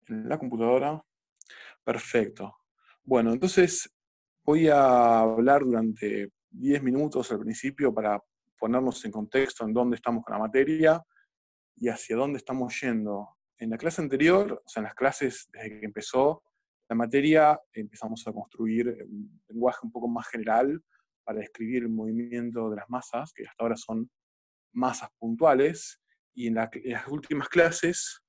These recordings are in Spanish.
En la computadora. Perfecto. Bueno, entonces voy a hablar durante 10 minutos al principio para ponernos en contexto en dónde estamos con la materia y hacia dónde estamos yendo. En la clase anterior, o sea, en las clases desde que empezó la materia, empezamos a construir un lenguaje un poco más general para describir el movimiento de las masas, que hasta ahora son masas puntuales, y en las últimas clases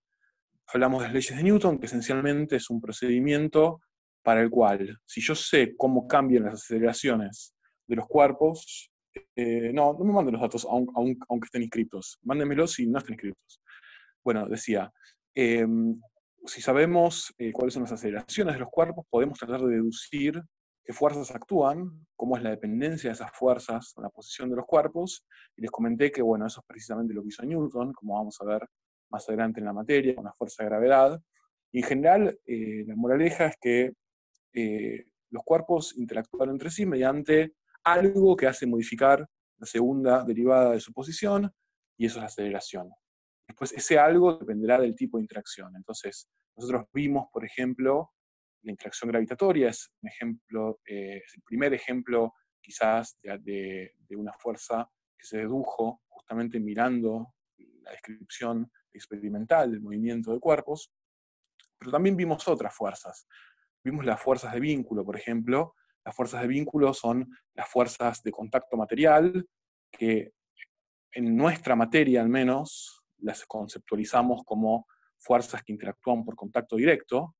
hablamos de las leyes de Newton, que esencialmente es un procedimiento para el cual, si yo sé cómo cambian las aceleraciones de los cuerpos, no me manden los datos aunque estén inscritos, mándenmelos si no estén inscritos. Bueno, decía, eh, si sabemos cuáles son las aceleraciones de los cuerpos, podemos tratar de deducir qué fuerzas actúan, cómo es la dependencia de esas fuerzas en la posición de los cuerpos, y les comenté que, bueno, eso es precisamente lo que hizo Newton, como vamos a ver más adelante en la materia, con la fuerza de gravedad. Y en general, la moraleja es que los cuerpos interactúan entre sí mediante algo que hace modificar la segunda derivada de su posición, y eso es la aceleración. Después, ese algo dependerá del tipo de interacción. Entonces, nosotros vimos, por ejemplo, la interacción gravitatoria, es un ejemplo, es el primer ejemplo quizás de una fuerza que se dedujo justamente mirando la descripción experimental del movimiento de cuerpos, pero también vimos otras fuerzas. Vimos las fuerzas de vínculo, por ejemplo. Las fuerzas de vínculo son las fuerzas de contacto material, que en nuestra materia al menos las conceptualizamos como fuerzas que interactúan por contacto directo,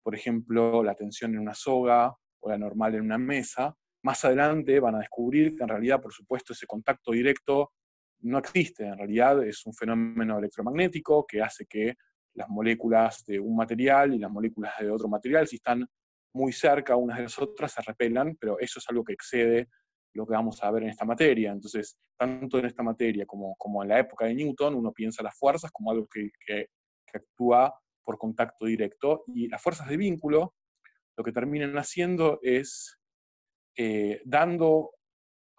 por ejemplo, la tensión en una soga o la normal en una mesa. Más adelante van a descubrir que en realidad, por supuesto, ese contacto directo no existe. En realidad es un fenómeno electromagnético que hace que las moléculas de un material y las moléculas de otro material, si están muy cerca unas de las otras, se repelan, pero eso es algo que excede lo que vamos a ver en esta materia. Entonces, tanto en esta materia como en la época de Newton, uno piensa las fuerzas como algo que actúa por contacto directo, y las fuerzas de vínculo lo que terminan haciendo es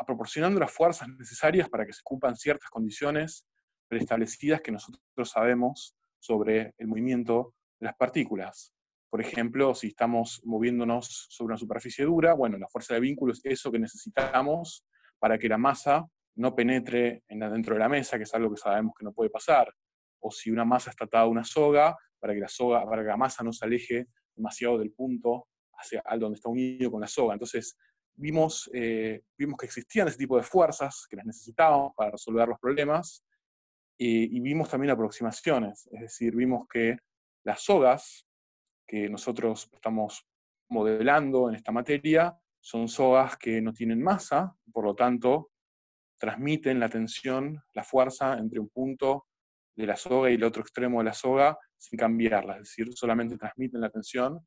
proporcionando las fuerzas necesarias para que se cumplan ciertas condiciones preestablecidas que nosotros sabemos sobre el movimiento de las partículas. Por ejemplo, si estamos moviéndonos sobre una superficie dura, bueno, la fuerza de vínculo es eso que necesitamos para que la masa no penetre dentro de la mesa, que es algo que sabemos que no puede pasar. O si una masa está atada a una soga, para que la masa no se aleje demasiado del punto hacia donde está unido con la soga. Entonces, vimos que existían ese tipo de fuerzas que las necesitábamos para resolver los problemas, y vimos también aproximaciones, es decir, vimos que las sogas que nosotros estamos modelando en esta materia son sogas que no tienen masa, por lo tanto, transmiten la tensión, la fuerza entre un punto de la soga y el otro extremo de la soga sin cambiarla, es decir, solamente transmiten la tensión,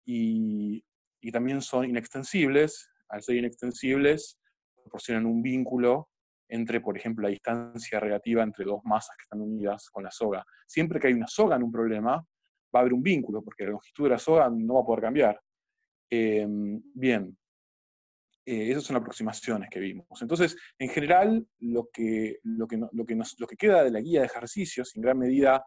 y, y también son inextensibles. Al ser inextensibles, proporcionan un vínculo entre, por ejemplo, la distancia relativa entre dos masas que están unidas con la soga. Siempre que hay una soga en un problema, va a haber un vínculo, porque la longitud de la soga no va a poder cambiar. Bien, esas son aproximaciones que vimos. Entonces, en general, lo que queda de la guía de ejercicios, en gran medida,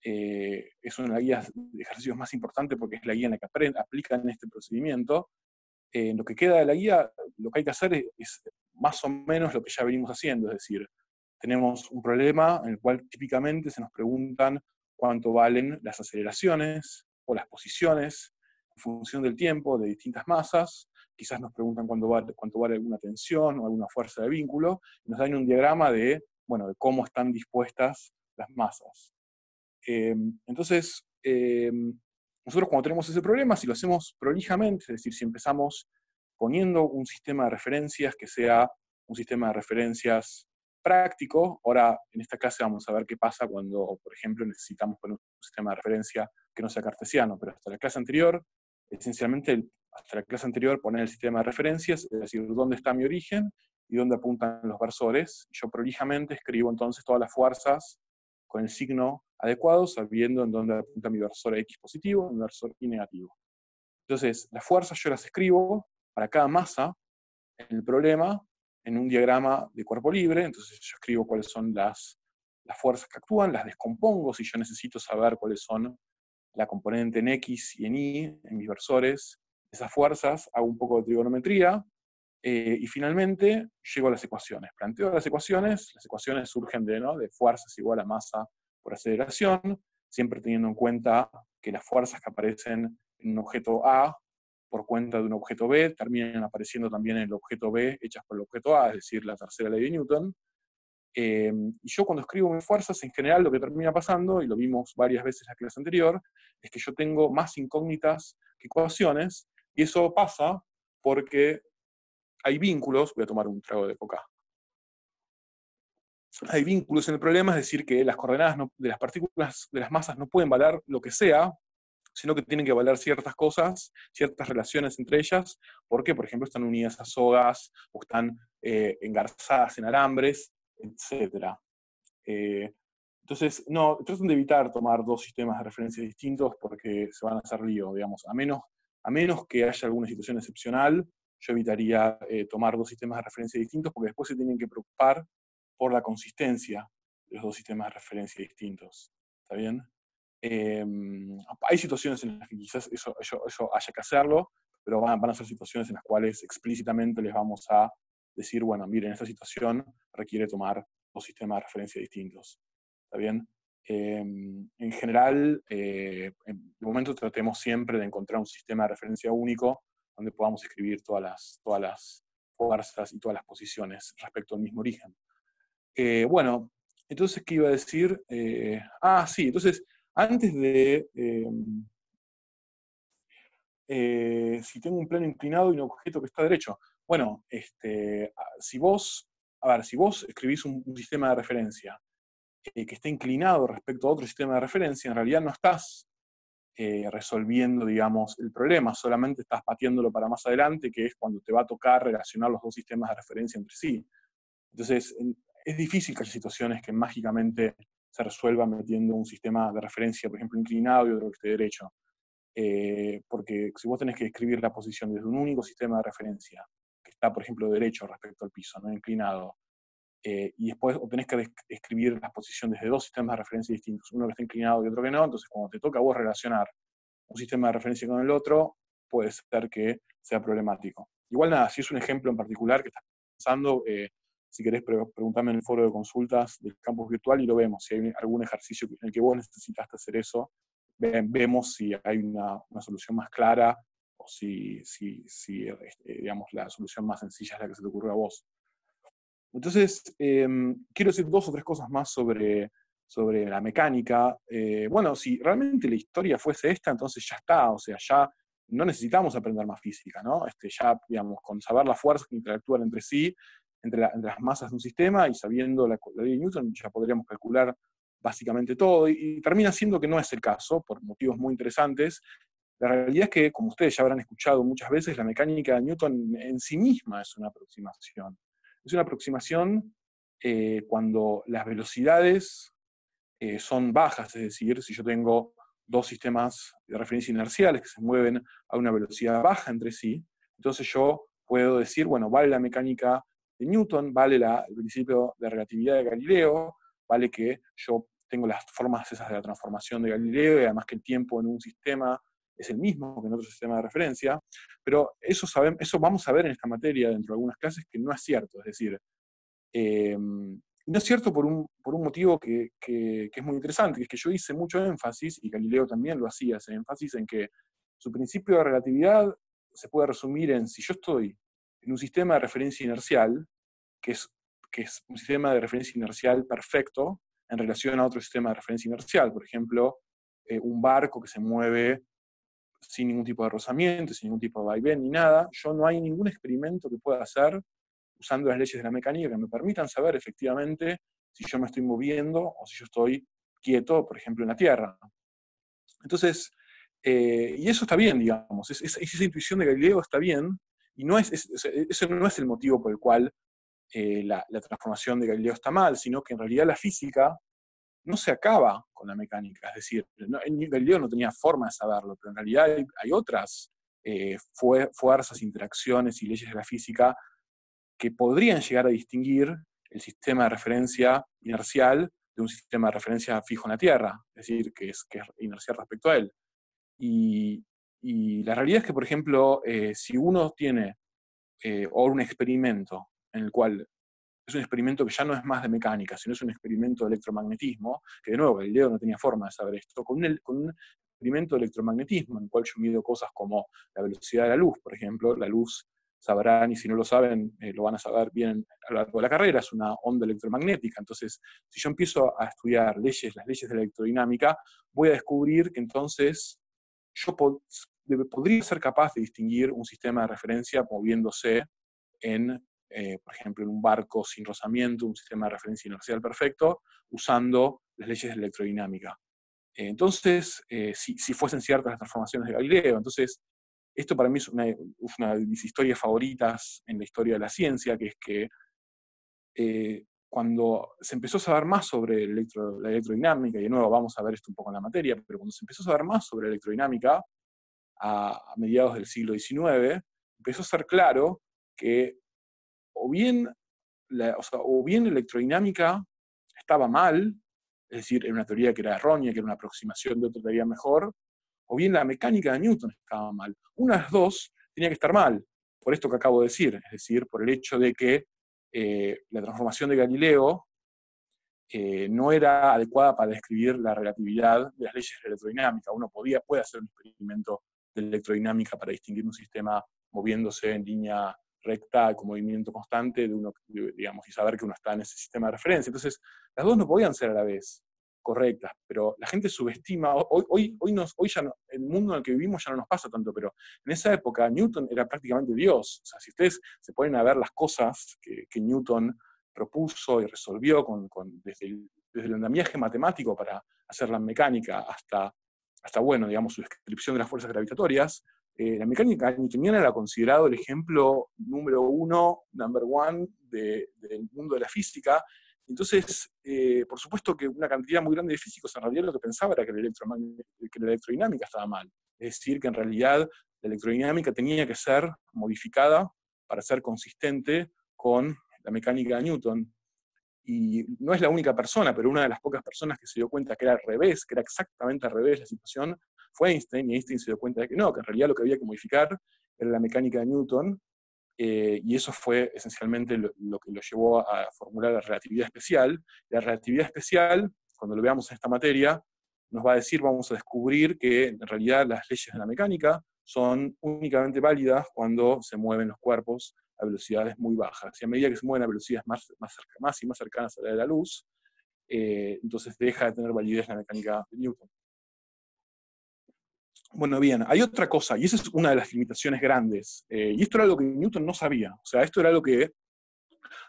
es una de las guías de ejercicios más importante porque es la guía en la que aplican este procedimiento. Lo que queda de la guía, lo que hay que hacer es más o menos lo que ya venimos haciendo, es decir, tenemos un problema en el cual típicamente se nos preguntan cuánto valen las aceleraciones o las posiciones en función del tiempo de distintas masas. Quizás nos preguntan cuánto vale alguna tensión o alguna fuerza de vínculo, y nos dan un diagrama bueno, de cómo están dispuestas las masas. Entonces, nosotros cuando tenemos ese problema, si lo hacemos prolijamente, es decir, si empezamos poniendo un sistema de referencias que sea un sistema de referencias práctico. Ahora, en esta clase vamos a ver qué pasa cuando, por ejemplo, necesitamos poner un sistema de referencia que no sea cartesiano, pero hasta la clase anterior, esencialmente, hasta la clase anterior, poner el sistema de referencias, es decir, dónde está mi origen y dónde apuntan los versores. Yo prolijamente escribo entonces todas las fuerzas con el signo adecuado, sabiendo en dónde apunta mi versor X positivo y mi versor Y negativo. Entonces, las fuerzas yo las escribo para cada masa en el problema en un diagrama de cuerpo libre. Entonces yo escribo cuáles son las fuerzas que actúan, las descompongo si yo necesito saber cuáles son la componente en X y en Y, en mis versores, esas fuerzas, hago un poco de trigonometría, y finalmente llego a las ecuaciones. Planteo las ecuaciones surgen de fuerzas igual a masa por aceleración, siempre teniendo en cuenta que las fuerzas que aparecen en un objeto A por cuenta de un objeto B terminan apareciendo también en el objeto B hechas por el objeto A, es decir, la tercera ley de Newton. Y yo cuando escribo mis fuerzas, en general lo que termina pasando, y lo vimos varias veces en la clase anterior, es que yo tengo más incógnitas que ecuaciones, y eso pasa porque hay vínculos, voy a tomar un trago de coca, hay vínculos en el problema, es decir, que las coordenadas de las partículas, de las masas, no pueden valer lo que sea, sino que tienen que valer ciertas cosas, ciertas relaciones entre ellas, porque, por ejemplo, están unidas a sogas, o están engarzadas en alambres, etc. Entonces, no, tratan de evitar tomar dos sistemas de referencia distintos porque se van a hacer lío, digamos. A menos que haya alguna situación excepcional, yo evitaría tomar dos sistemas de referencia distintos porque después se tienen que preocupar por la consistencia de los dos sistemas de referencia distintos. ¿Está bien? Eh, Hay situaciones en las que quizás eso haya que hacerlo, pero van a ser situaciones en las cuales explícitamente les vamos a decir, bueno, miren, esta situación requiere tomar dos sistemas de referencia distintos. ¿Está bien? En general, de momento tratemos siempre de encontrar un sistema de referencia único donde podamos escribir todas las fuerzas y todas las posiciones respecto al mismo origen. Bueno, entonces, ¿qué iba a decir? Sí, entonces, antes de... si tengo un plano inclinado y un objeto que está derecho. Bueno, si vos escribís un sistema de referencia que esté inclinado respecto a otro sistema de referencia, en realidad no estás resolviendo, digamos, el problema, solamente estás pateándolo para más adelante, que es cuando te va a tocar relacionar los dos sistemas de referencia entre sí. Entonces, es difícil que haya situaciones que mágicamente se resuelvan metiendo un sistema de referencia, por ejemplo, inclinado y otro que esté derecho. Porque si vos tenés que escribir la posición desde un único sistema de referencia, que está, por ejemplo, derecho respecto al piso, no inclinado, y después tenés que escribir las posiciones desde dos sistemas de referencia distintos, uno que está inclinado y otro que no, entonces cuando te toca a vos relacionar un sistema de referencia con el otro, puede ser que sea problemático. Igual nada, si es un ejemplo en particular que estás pensando, si querés preguntarme en el foro de consultas del campus virtual y lo vemos, si hay algún ejercicio en el que vos necesitaste hacer eso, vemos si hay una solución más clara o si digamos, la solución más sencilla es la que se te ocurrió a vos. Entonces, quiero decir dos o tres cosas más sobre la mecánica. Bueno, si realmente la historia fuese esta, entonces ya está, o sea, ya no necesitamos aprender más física, ¿no? Ya, digamos, con saber las fuerzas que interactúan entre sí, entre las masas de un sistema, y sabiendo la ley de Newton, ya podríamos calcular básicamente todo, y termina siendo que no es el caso, por motivos muy interesantes. La realidad es que, como ustedes ya habrán escuchado muchas veces, la mecánica de Newton en sí misma es una aproximación. Es una aproximación cuando las velocidades son bajas, es decir, si yo tengo dos sistemas de referencia inerciales que se mueven a una velocidad baja entre sí, entonces yo puedo decir, bueno, vale la mecánica de Newton, vale el principio de relatividad de Galileo, vale que yo tengo las formas esas de la transformación de Galileo, y además que el tiempo en un sistema es el mismo que en otro sistema de referencia, pero eso vamos a ver en esta materia dentro de algunas clases que no es cierto, es decir, no es cierto por un motivo que es muy interesante, que es que yo hice mucho énfasis, y Galileo también lo hacía, ese énfasis en que su principio de relatividad se puede resumir en, si yo estoy en un sistema de referencia inercial, que es, que es un sistema de referencia inercial perfecto en relación a otro sistema de referencia inercial, por ejemplo, un barco que se mueve sin ningún tipo de rozamiento, sin ningún tipo de vaivén ni nada, yo no hay ningún experimento que pueda hacer usando las leyes de la mecánica que me permitan saber efectivamente si yo me estoy moviendo o si yo estoy quieto, por ejemplo, en la Tierra. Entonces, y eso está bien, digamos, esa intuición de Galileo está bien, y eso no es el motivo por el cual la transformación de Galileo está mal, sino que en realidad la física no se acaba con la mecánica, es decir, Galileo no tenía forma de saberlo, pero en realidad hay otras fuerzas, interacciones y leyes de la física que podrían llegar a distinguir el sistema de referencia inercial de un sistema de referencia fijo en la Tierra, es decir, que es inercial respecto a él. Y, y la realidad es que, por ejemplo, si uno tiene o un experimento en el cual es un experimento que ya no es más de mecánica, sino es un experimento de electromagnetismo, que de nuevo Galileo no tenía forma de saber esto, con un experimento de electromagnetismo en el cual yo mido cosas como la velocidad de la luz, por ejemplo, la luz sabrán, y si no lo saben, lo van a saber bien a lo largo de la carrera, es una onda electromagnética. Entonces, si yo empiezo a estudiar las leyes de la electrodinámica, voy a descubrir que entonces yo podría ser capaz de distinguir un sistema de referencia moviéndose en, por ejemplo, en un barco sin rozamiento, un sistema de referencia inercial perfecto, usando las leyes de la electrodinámica. Entonces, si fuesen ciertas las transformaciones de Galileo, entonces, esto para mí es una de mis historias favoritas en la historia de la ciencia, que es que cuando se empezó a saber más sobre la electrodinámica, y de nuevo vamos a ver esto un poco en la materia, pero cuando se empezó a saber más sobre la electrodinámica, a mediados del siglo XIX, empezó a ser claro que o bien o bien la electrodinámica estaba mal, es decir, era una teoría que era errónea, que era una aproximación de otra teoría mejor, o bien la mecánica de Newton estaba mal. Una de las dos tenía que estar mal, por esto que acabo de decir, es decir, por el hecho de que la transformación de Galileo no era adecuada para describir la relatividad de las leyes de la electrodinámica. Uno puede hacer un experimento de electrodinámica para distinguir un sistema moviéndose en línea recta con movimiento constante digamos, y saber que uno está en ese sistema de referencia. Entonces, las dos no podían ser a la vez correctas, pero la gente subestima, hoy ya no, el mundo en el que vivimos ya no nos pasa tanto, pero en esa época Newton era prácticamente Dios. O sea, si ustedes se ponen a ver las cosas que Newton propuso y resolvió desde el andamiaje matemático para hacer la mecánica hasta bueno, digamos, su descripción de las fuerzas gravitatorias, la mecánica newtoniana era considerado el ejemplo número uno, number one, del mundo de la física. Entonces, por supuesto que una cantidad muy grande de físicos en realidad lo que pensaba era que la electrodinámica estaba mal. Es decir, que en realidad la electrodinámica tenía que ser modificada para ser consistente con la mecánica de Newton. Y no es la única persona, pero una de las pocas personas que se dio cuenta que era al revés, que era exactamente al revés la situación, fue Einstein, y Einstein se dio cuenta de que no, que en realidad lo que había que modificar era la mecánica de Newton, y eso fue esencialmente lo que lo llevó a formular la relatividad especial. La relatividad especial, cuando lo veamos en esta materia, nos va a decir, vamos a descubrir que en realidad las leyes de la mecánica son únicamente válidas cuando se mueven los cuerpos a velocidades muy bajas. Y a medida que se mueven a velocidades más y más cercanas a la de la luz, entonces deja de tener validez la mecánica de Newton. Bueno, bien, hay otra cosa, y esa es una de las limitaciones grandes, y esto era algo que Newton no sabía, o sea, esto era algo que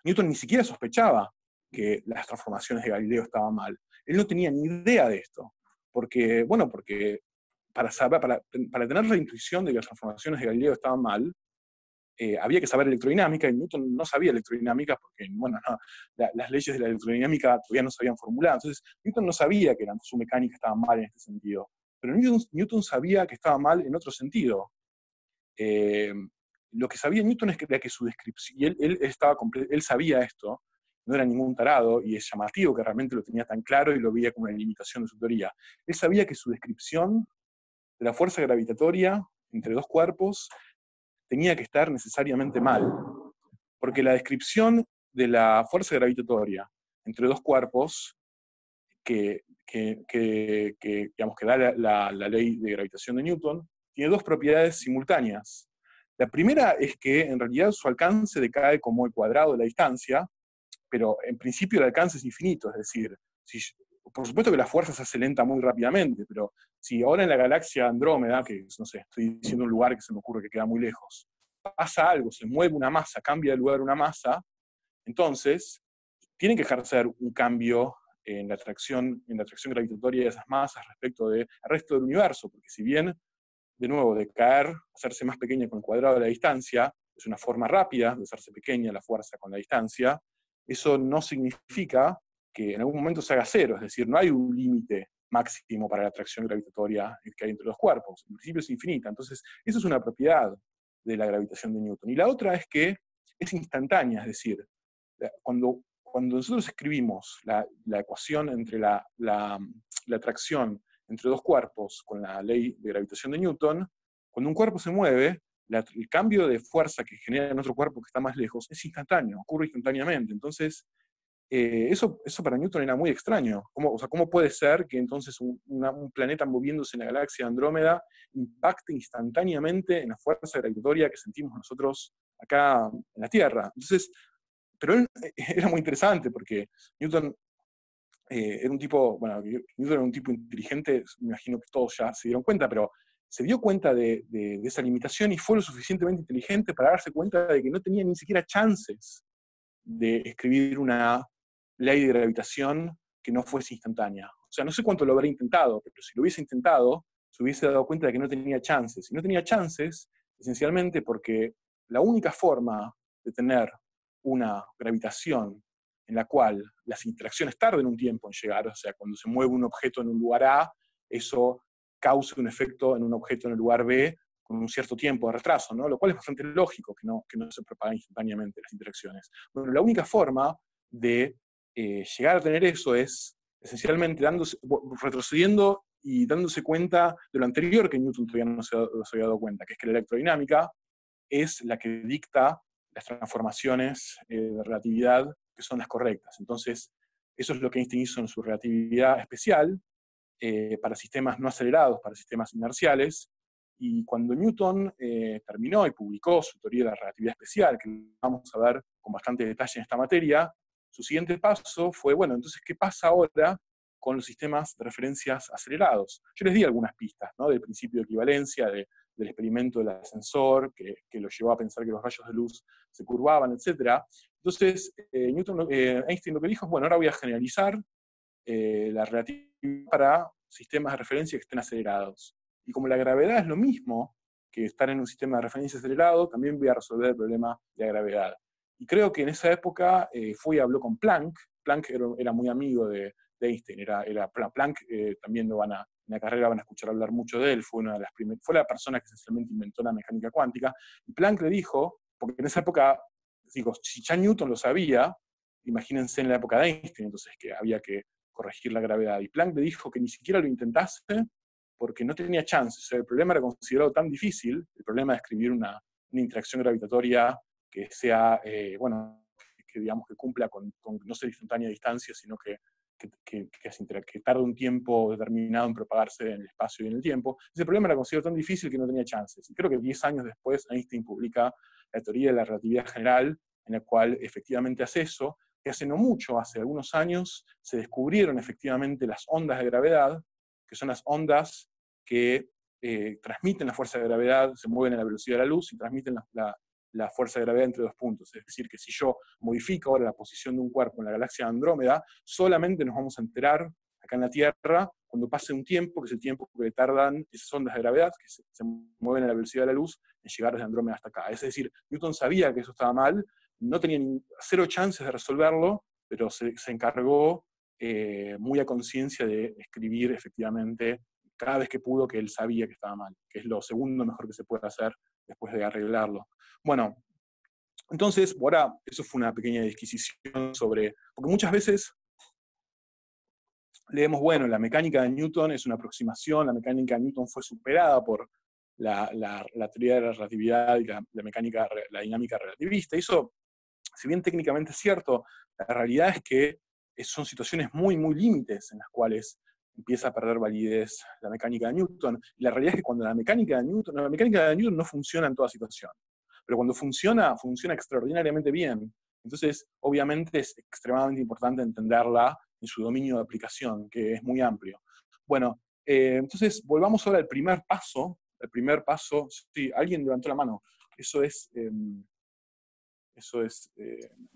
Newton ni siquiera sospechaba que las transformaciones de Galileo estaban mal. Él no tenía ni idea de esto, porque para tener la intuición de que las transformaciones de Galileo estaban mal, había que saber electrodinámica, y Newton no sabía electrodinámica porque, bueno, no, las leyes de la electrodinámica todavía no se habían formulado. Entonces, Newton no sabía que su mecánica estaba mal en este sentido. Pero Newton sabía que estaba mal en otro sentido. Eh, lo que sabía Newton es que su descripción, y él sabía esto, no era ningún tarado, y es llamativo que realmente lo tenía tan claro y lo veía como una limitación de su teoría. Él sabía que su descripción de la fuerza gravitatoria entre dos cuerpos tenía que estar necesariamente mal, porque la descripción de la fuerza gravitatoria entre dos cuerpos digamos, que da la ley de gravitación de Newton, tiene dos propiedades simultáneas. La primera es que en realidad su alcance decae como el cuadrado de la distancia, pero en principio el alcance es infinito, es decir, por supuesto que la fuerza se hace lenta muy rápidamente, pero si ahora en la galaxia Andrómeda, que no sé, estoy diciendo un lugar que se me ocurre que queda muy lejos, pasa algo, se mueve una masa, cambia de lugar una masa, entonces tiene que ejercer un cambio en la atracción gravitatoria de esas masas respecto del resto del universo, porque si bien, de nuevo, de caer, hacerse más pequeña con el cuadrado de la distancia, es una forma rápida de hacerse pequeña la fuerza con la distancia, eso no significa que en algún momento se haga cero, es decir, no hay un límite máximo para la atracción gravitatoria que hay entre los cuerpos, en principio es infinita. Entonces, eso es una propiedad de la gravitación de Newton. Y la otra es que es instantánea, es decir, cuando nosotros escribimos la ecuación entre la atracción entre dos cuerpos con la ley de gravitación de Newton, cuando un cuerpo se mueve, el cambio de fuerza que genera en otro cuerpo que está más lejos es instantáneo, ocurre instantáneamente. Entonces, eso para Newton era muy extraño. ¿Cómo puede ser que entonces un planeta moviéndose en la galaxia Andrómeda impacte instantáneamente en la fuerza gravitatoria que sentimos nosotros acá en la Tierra? Entonces, pero él era muy interesante porque Newton era un tipo, bueno, Newton era un tipo inteligente, me imagino que todos ya se dieron cuenta, pero se dio cuenta de esa limitación y fue lo suficientemente inteligente para darse cuenta de que no tenía ni siquiera chances de escribir una ley de gravitación que no fuese instantánea. O sea, no sé cuánto lo habría intentado, pero si lo hubiese intentado, se hubiese dado cuenta de que no tenía chances. Y no tenía chances, esencialmente porque la única forma de tener una gravitación en la cual las interacciones tarden un tiempo en llegar, o sea, cuando se mueve un objeto en un lugar A, eso causa un efecto en un objeto en el lugar B con un cierto tiempo de retraso, ¿no? Lo cual es bastante lógico que no se propagan instantáneamente las interacciones. Bueno, la única forma de llegar a tener eso es esencialmente retrocediendo y dándose cuenta de lo anterior que Newton todavía no se había dado cuenta, que es que la electrodinámica es la que dicta las transformaciones de relatividad que son las correctas. Entonces, eso es lo que Einstein hizo en su relatividad especial, para sistemas no acelerados, para sistemas inerciales, y cuando Newton terminó y publicó su teoría de la relatividad especial, que vamos a ver con bastante detalle en esta materia, su siguiente paso fue, bueno, entonces, ¿qué pasa ahora con los sistemas de referencias acelerados? Yo les di algunas pistas, ¿no? Del principio de equivalencia, del experimento del ascensor, que lo llevó a pensar que los rayos de luz se curvaban, etc. Entonces, Einstein lo que dijo es, bueno, ahora voy a generalizar la relatividad para sistemas de referencia que estén acelerados. Y como la gravedad es lo mismo que estar en un sistema de referencia acelerado, también voy a resolver el problema de la gravedad. Y creo que en esa época fui y habló con Planck. Planck era muy amigo de Einstein. Planck también en la carrera van a escuchar hablar mucho de él. Fue la persona que esencialmente inventó la mecánica cuántica. Y Planck le dijo, porque en esa época, digo, si ya Newton lo sabía, imagínense en la época de Einstein, entonces que había que corregir la gravedad. Y Planck le dijo que ni siquiera lo intentase porque no tenía chance. O sea, el problema era considerado tan difícil, el problema de escribir una interacción gravitatoria que sea, que digamos que cumpla con no ser instantánea distancia, sino que tarde un tiempo determinado en propagarse en el espacio y en el tiempo. Ese problema era considerado tan difícil que no tenía chances. Y creo que 10 años después Einstein publica la teoría de la relatividad general, en la cual efectivamente hace eso, que hace no mucho, hace algunos años, se descubrieron efectivamente las ondas de gravedad, que son las ondas que transmiten la fuerza de gravedad, se mueven a la velocidad de la luz y transmiten la fuerza de gravedad entre dos puntos. Es decir, que si yo modifico ahora la posición de un cuerpo en la galaxia Andrómeda, solamente nos vamos a enterar acá en la Tierra cuando pase un tiempo, que es el tiempo que tardan esas ondas de gravedad, que se mueven a la velocidad de la luz, en llegar desde Andrómeda hasta acá. Es decir, Newton sabía que eso estaba mal, no tenía cero chances de resolverlo, pero se encargó muy a conciencia de escribir efectivamente cada vez que pudo que él sabía que estaba mal, que es lo segundo mejor que se puede hacer después de arreglarlo. Bueno, entonces, ahora, eso fue una pequeña disquisición sobre, porque muchas veces leemos, bueno, la mecánica de Newton es una aproximación, la mecánica de Newton fue superada por la teoría de la relatividad y la dinámica relativista. Y eso, si bien técnicamente es cierto, la realidad es que son situaciones muy, muy límites en las cuales empieza a perder validez la mecánica de Newton. Y la realidad es que cuando la mecánica de Newton no funciona en toda situación. Pero cuando funciona extraordinariamente bien. Entonces, obviamente es extremadamente importante entenderla en su dominio de aplicación, que es muy amplio. Bueno, entonces volvamos ahora al primer paso. El primer paso, sí, alguien levantó la mano. Eso es, me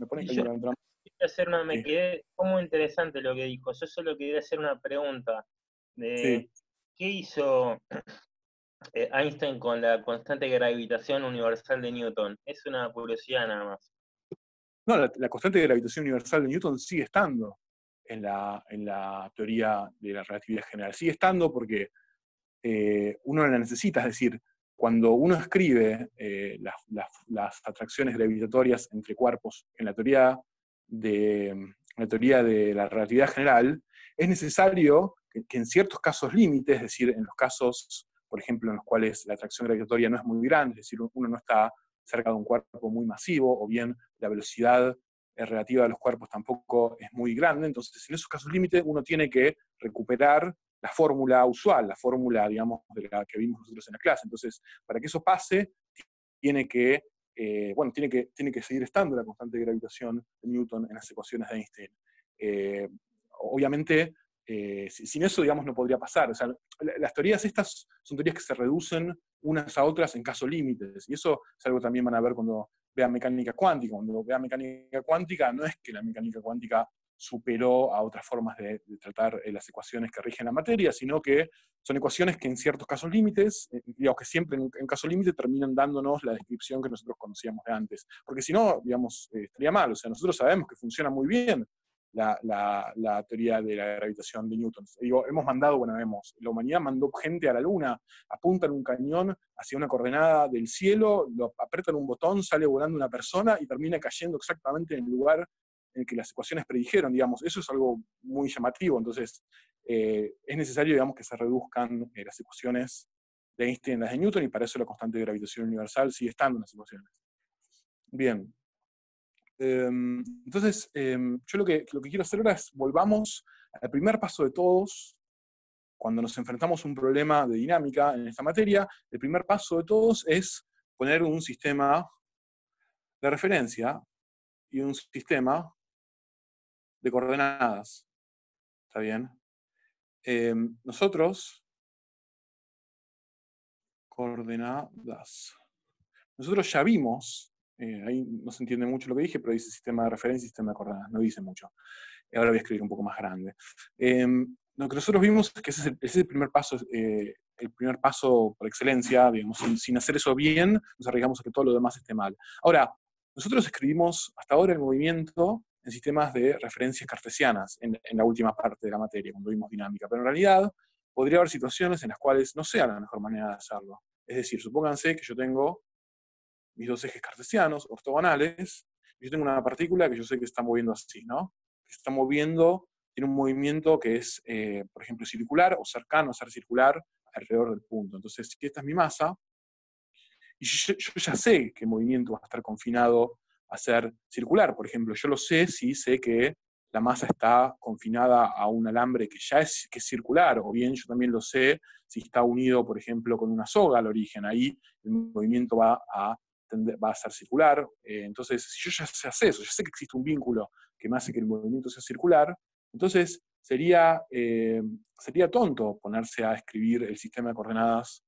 pone que alguien levantó la mano. Me quedé como interesante lo que dijo. Yo solo quería hacer una pregunta de Sí. ¿qué hizo Einstein con la constante de gravitación universal de Newton? Es una curiosidad nada más. No, la constante de gravitación universal de Newton sigue estando en la teoría de la relatividad general. Sigue estando porque uno la necesita, es decir, cuando uno escribe las atracciones gravitatorias entre cuerpos en la teoría de la relatividad general, es necesario que en ciertos casos límites, es decir, en los casos, por ejemplo, en los cuales la atracción gravitatoria no es muy grande, es decir, uno no está cerca de un cuerpo muy masivo, o bien la velocidad relativa de los cuerpos tampoco es muy grande, entonces en esos casos límites uno tiene que recuperar la fórmula usual, la fórmula, digamos, de la que vimos nosotros en la clase. Entonces, para que eso pase, tiene que, tiene que seguir estando la constante de gravitación de Newton en las ecuaciones de Einstein. Obviamente, sin eso, digamos, no podría pasar. O sea, las teorías estas son teorías que se reducen unas a otras en casos límites, y eso es algo que también van a ver cuando vean mecánica cuántica. Cuando vean mecánica cuántica, no es que la mecánica cuántica superó a otras formas de tratar las ecuaciones que rigen la materia, sino que son ecuaciones que en ciertos casos límites, digamos que siempre en caso límite terminan dándonos la descripción que nosotros conocíamos de antes. Porque si no, digamos, estaría mal. O sea, nosotros sabemos que funciona muy bien la teoría de la gravitación de Newton. Digo, la humanidad mandó gente a la Luna, apuntan un cañón hacia una coordenada del cielo, lo apretan un botón, sale volando una persona y termina cayendo exactamente en el lugar en el que las ecuaciones predijeron, digamos. Eso es algo muy llamativo. Entonces, es necesario, digamos, que se reduzcan las ecuaciones de Einstein en las de Newton, y para eso la constante de gravitación universal sigue estando en las ecuaciones. Bien. Entonces, yo lo que quiero hacer ahora es volvamos al primer paso de todos. Cuando nos enfrentamos a un problema de dinámica en esta materia, el primer paso de todos es poner un sistema de referencia y un sistema de coordenadas. ¿Está bien? Nosotros, coordenadas. Nosotros ya vimos, ahí no se entiende mucho lo que dije, pero dice sistema de referencia y sistema de coordenadas, no dice mucho. Ahora voy a escribir un poco más grande. Lo que nosotros vimos es que ese es el primer paso por excelencia, digamos. Sin hacer eso bien, nos arriesgamos a que todo lo demás esté mal. Ahora, nosotros escribimos hasta ahora el movimiento en sistemas de referencias cartesianas, en la última parte de la materia, cuando vimos dinámica, pero en realidad podría haber situaciones en las cuales no sea la mejor manera de hacerlo. Es decir, supónganse que yo tengo mis dos ejes cartesianos, ortogonales, y yo tengo una partícula que yo sé que se está moviendo así, ¿no? Que se está moviendo, tiene un movimiento que es, por ejemplo, circular o cercano a ser circular alrededor del punto. Entonces, si esta es mi masa, y yo ya sé que el movimiento va a estar confinado a ser circular. Por ejemplo, yo lo sé si sé que la masa está confinada a un alambre que ya es circular, o bien yo también lo sé si está unido, por ejemplo, con una soga al origen. Ahí el movimiento va a ser circular. Entonces, si yo ya sé eso, ya sé que existe un vínculo que me hace que el movimiento sea circular, entonces sería tonto ponerse a escribir el sistema de coordenadas,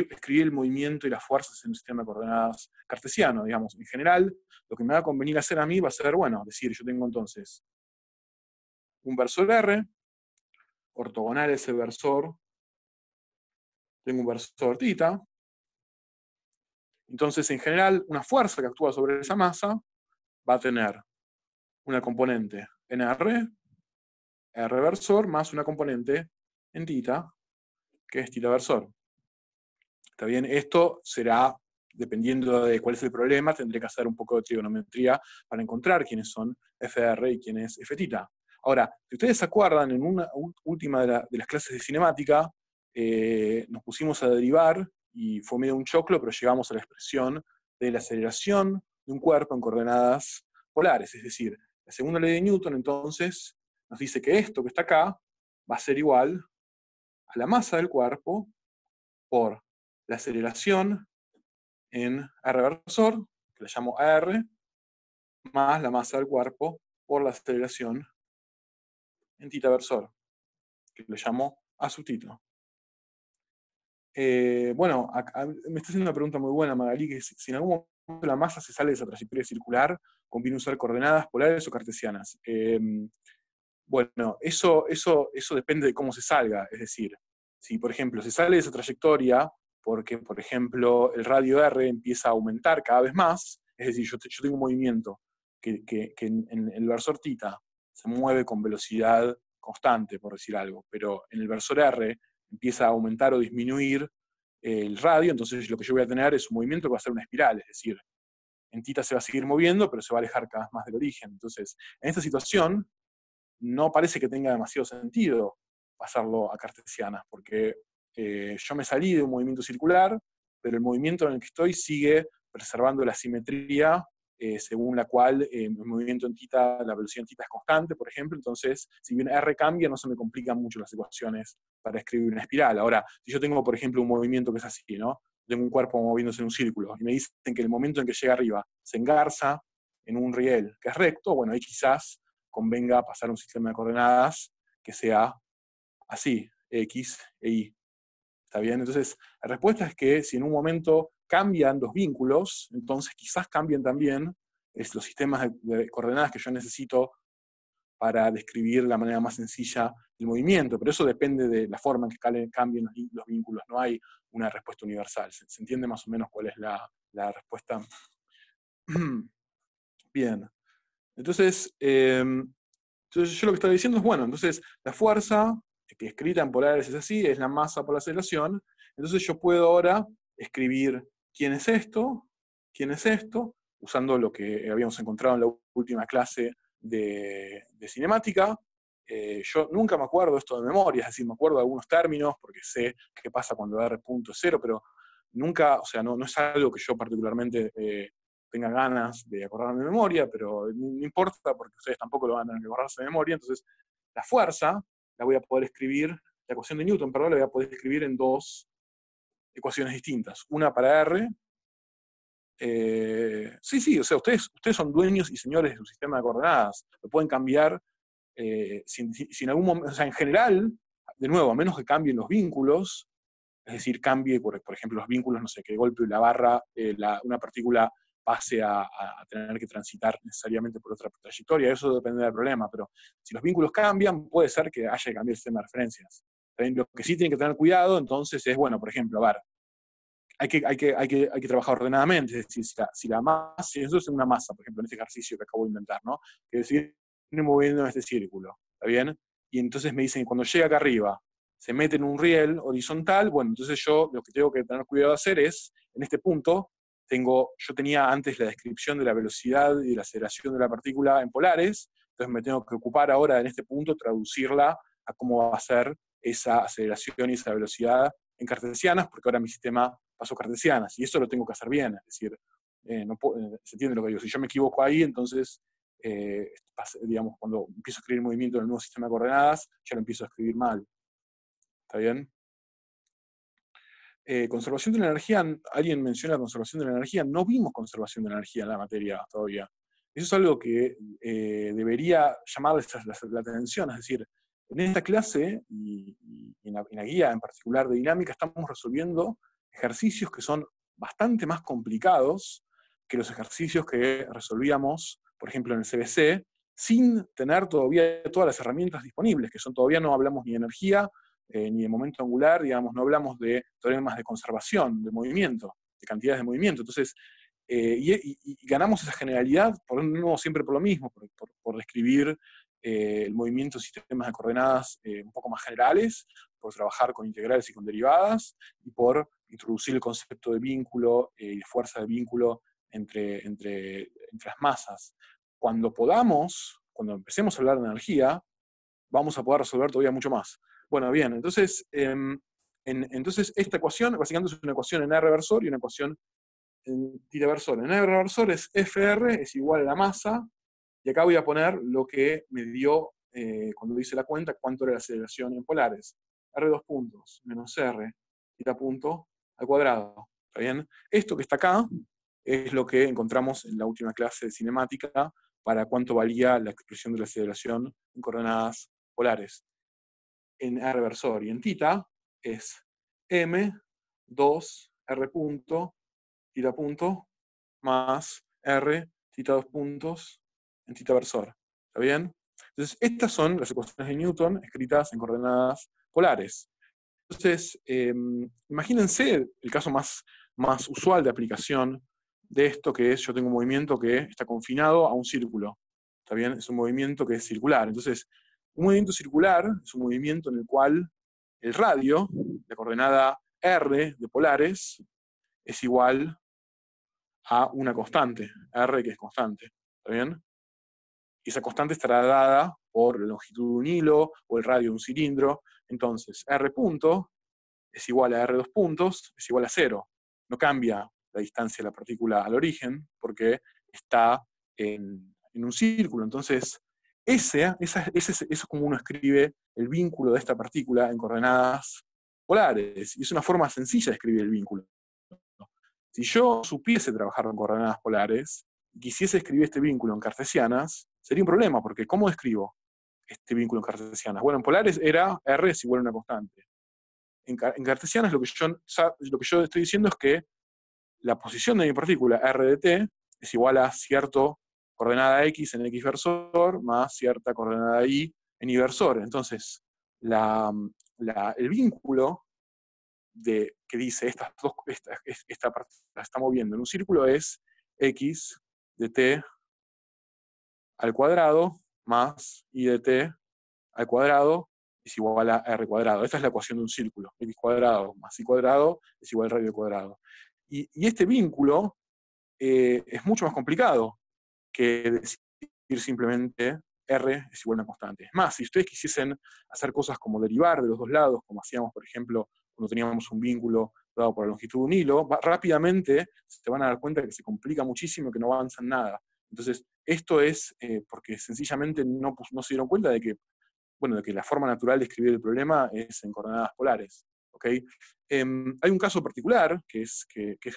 escribir el movimiento y las fuerzas en un sistema de coordenadas cartesiano, digamos. En general, lo que me va a convenir hacer a mí va a ser, bueno, decir, yo tengo entonces un versor R, ortogonal a ese versor, tengo un versor θ. Entonces, en general, una fuerza que actúa sobre esa masa va a tener una componente en R versor, más una componente en θ, que es θ versor. ¿Está bien? Esto será, dependiendo de cuál es el problema, tendré que hacer un poco de trigonometría para encontrar quiénes son FR y quién es Fθ. Ahora, si ustedes se acuerdan, en una última de las clases de cinemática, nos pusimos a derivar, y fue medio un choclo, pero llegamos a la expresión de la aceleración de un cuerpo en coordenadas polares. Es decir, la segunda ley de Newton, entonces, nos dice que esto que está acá va a ser igual a la masa del cuerpo por la aceleración en R versor, que le llamo R, más la masa del cuerpo por la aceleración en θ versor, que le llamo A sub θ. Bueno, me está haciendo una pregunta muy buena, Magalí, que si en algún momento la masa se sale de esa trayectoria circular, conviene usar coordenadas polares o cartesianas. Bueno, eso depende de cómo se salga. Es decir, si por ejemplo se sale de esa trayectoria porque, por ejemplo, el radio R empieza a aumentar cada vez más, es decir, yo tengo un movimiento que en el versor θ se mueve con velocidad constante, por decir algo, pero en el versor R empieza a aumentar o disminuir el radio, entonces lo que yo voy a tener es un movimiento que va a ser una espiral, es decir, en θ se va a seguir moviendo, pero se va a alejar cada vez más del origen. Entonces, en esta situación, no parece que tenga demasiado sentido pasarlo a cartesianas, porque yo me salí de un movimiento circular, pero el movimiento en el que estoy sigue preservando la simetría según la cual el movimiento en θ, la velocidad en θ es constante, por ejemplo, entonces si bien R cambia, no se me complican mucho las ecuaciones para escribir una espiral. Ahora, si yo tengo, por ejemplo, un movimiento que es así, ¿no? Tengo un cuerpo moviéndose en un círculo, y me dicen que el momento en que llega arriba se engarza en un riel que es recto, bueno, ahí quizás convenga pasar un sistema de coordenadas que sea así, X e Y. ¿Está bien? Entonces, la respuesta es que si en un momento cambian los vínculos, entonces quizás cambien también los sistemas de coordenadas que yo necesito para describir la manera más sencilla del movimiento, pero eso depende de la forma en que cambien los vínculos, no hay una respuesta universal. ¿Se entiende más o menos cuál es la respuesta? Bien. Entonces, yo lo que estaba diciendo es, bueno, entonces la fuerza, que escrita en polares es así, es la masa por la aceleración, entonces yo puedo ahora escribir quién es esto, usando lo que habíamos encontrado en la última clase de cinemática. Yo nunca me acuerdo esto de memoria, es decir, me acuerdo de algunos términos, porque sé qué pasa cuando R punto es 0, pero nunca, o sea, no es algo que yo particularmente tenga ganas de acordarme de memoria, pero no importa porque ustedes tampoco lo van a acordarse de memoria, entonces la fuerza la voy a poder escribir, la ecuación de Newton, perdón, la voy a poder escribir en dos ecuaciones distintas. Una para R, sí, o sea, ustedes son dueños y señores de su sistema de coordenadas, lo pueden cambiar sin en algún momento, o sea, en general, de nuevo, a menos que cambien los vínculos, es decir, cambie, por ejemplo, los vínculos, no sé, que de golpe la barra, una partícula pase a tener que transitar necesariamente por otra trayectoria, eso depende del problema, pero si los vínculos cambian, puede ser que haya que cambiar el sistema de referencias. Lo que sí tienen que tener cuidado, entonces, es, bueno, por ejemplo, a ver, hay que trabajar ordenadamente, es decir, si la masa, si eso es una masa, por ejemplo, en este ejercicio que acabo de inventar, ¿no? Que decir, viene moviendo en este círculo, ¿está bien? Y entonces me dicen, cuando llega acá arriba, se mete en un riel horizontal, bueno, entonces yo lo que tengo que tener cuidado de hacer es, en este punto, yo tenía antes la descripción de la velocidad y la aceleración de la partícula en polares, entonces me tengo que ocupar ahora en este punto, traducirla a cómo va a ser esa aceleración y esa velocidad en cartesianas, porque ahora mi sistema pasó cartesianas, y eso lo tengo que hacer bien, es decir, se entiende lo que digo, si yo me equivoco ahí, entonces, digamos, cuando empiezo a escribir movimiento en el nuevo sistema de coordenadas, ya lo empiezo a escribir mal. ¿Está bien? Conservación de la energía, alguien menciona conservación de la energía, no vimos conservación de la energía en la materia todavía. Eso es algo que debería llamarles la atención, es decir, en esta clase y en la guía en particular de dinámica estamos resolviendo ejercicios que son bastante más complicados que los ejercicios que resolvíamos, por ejemplo, en el CBC, sin tener todavía todas las herramientas disponibles, que son todavía no hablamos ni de energía, ni de momento angular, digamos, no hablamos de teoremas de conservación, de movimiento, de cantidades de movimiento. Entonces, y ganamos esa generalidad, no siempre por lo mismo, por describir el movimiento de sistemas de coordenadas un poco más generales, por trabajar con integrales y con derivadas, y por introducir el concepto de vínculo y de fuerza de vínculo entre las masas. Cuando empecemos a hablar de energía, vamos a poder resolver todavía mucho más. Bueno, bien, entonces, entonces esta ecuación básicamente es una ecuación en R versor y una ecuación en θ versor. En R versor es FR es igual a la masa, y acá voy a poner lo que me dio cuando hice la cuenta, cuánto era la aceleración en polares. R2 puntos menos R θ punto al cuadrado. ¿Está bien? Esto que está acá es lo que encontramos en la última clase de cinemática para cuánto valía la expresión de la aceleración en coordenadas polares. En R versor y en θ es M2 R punto θ punto más R θ 2 puntos en θ versor. ¿Está bien? Entonces, estas son las ecuaciones de Newton escritas en coordenadas polares. Entonces, imagínense el caso más usual de aplicación de esto, que es, yo tengo un movimiento que está confinado a un círculo. ¿Está bien? Es un movimiento que es circular. Entonces, un movimiento circular es un movimiento en el cual el radio, la coordenada R de polares, es igual a una constante, R que es constante. ¿Está bien? y esa constante estará dada por la longitud de un hilo o el radio de un cilindro. Entonces, R punto es igual a R dos puntos, es igual a 0. No cambia la distancia de la partícula al origen, porque está en un círculo. Entonces, eso es como uno escribe el vínculo de esta partícula en coordenadas polares. Y es una forma sencilla de escribir el vínculo. Si yo supiese trabajar con coordenadas polares y quisiese escribir este vínculo en cartesianas, sería un problema, porque ¿cómo escribo este vínculo en cartesianas? Bueno, en polares era R es igual a una constante. En cartesianas lo que yo estoy diciendo es que la posición de mi partícula, R de t, es igual a cierta coordenada x en x versor más cierta coordenada y en y versor. Entonces, el vínculo que dice esta partícula la está moviendo en un círculo es x de t al cuadrado más y de t al cuadrado es igual a r cuadrado. Esta es la ecuación de un círculo. X cuadrado más y cuadrado es igual al radio cuadrado. Y este vínculo es mucho más complicado que decir simplemente R es igual a una constante. Es más, si ustedes quisiesen hacer cosas como derivar de los dos lados, como hacíamos, por ejemplo, cuando teníamos un vínculo dado por la longitud de un hilo, rápidamente se van a dar cuenta que se complica muchísimo, que no avanzan nada. Entonces, esto es porque sencillamente no se dieron cuenta de que la forma natural de escribir el problema es en coordenadas polares. ¿Okay? Hay un caso particular, que es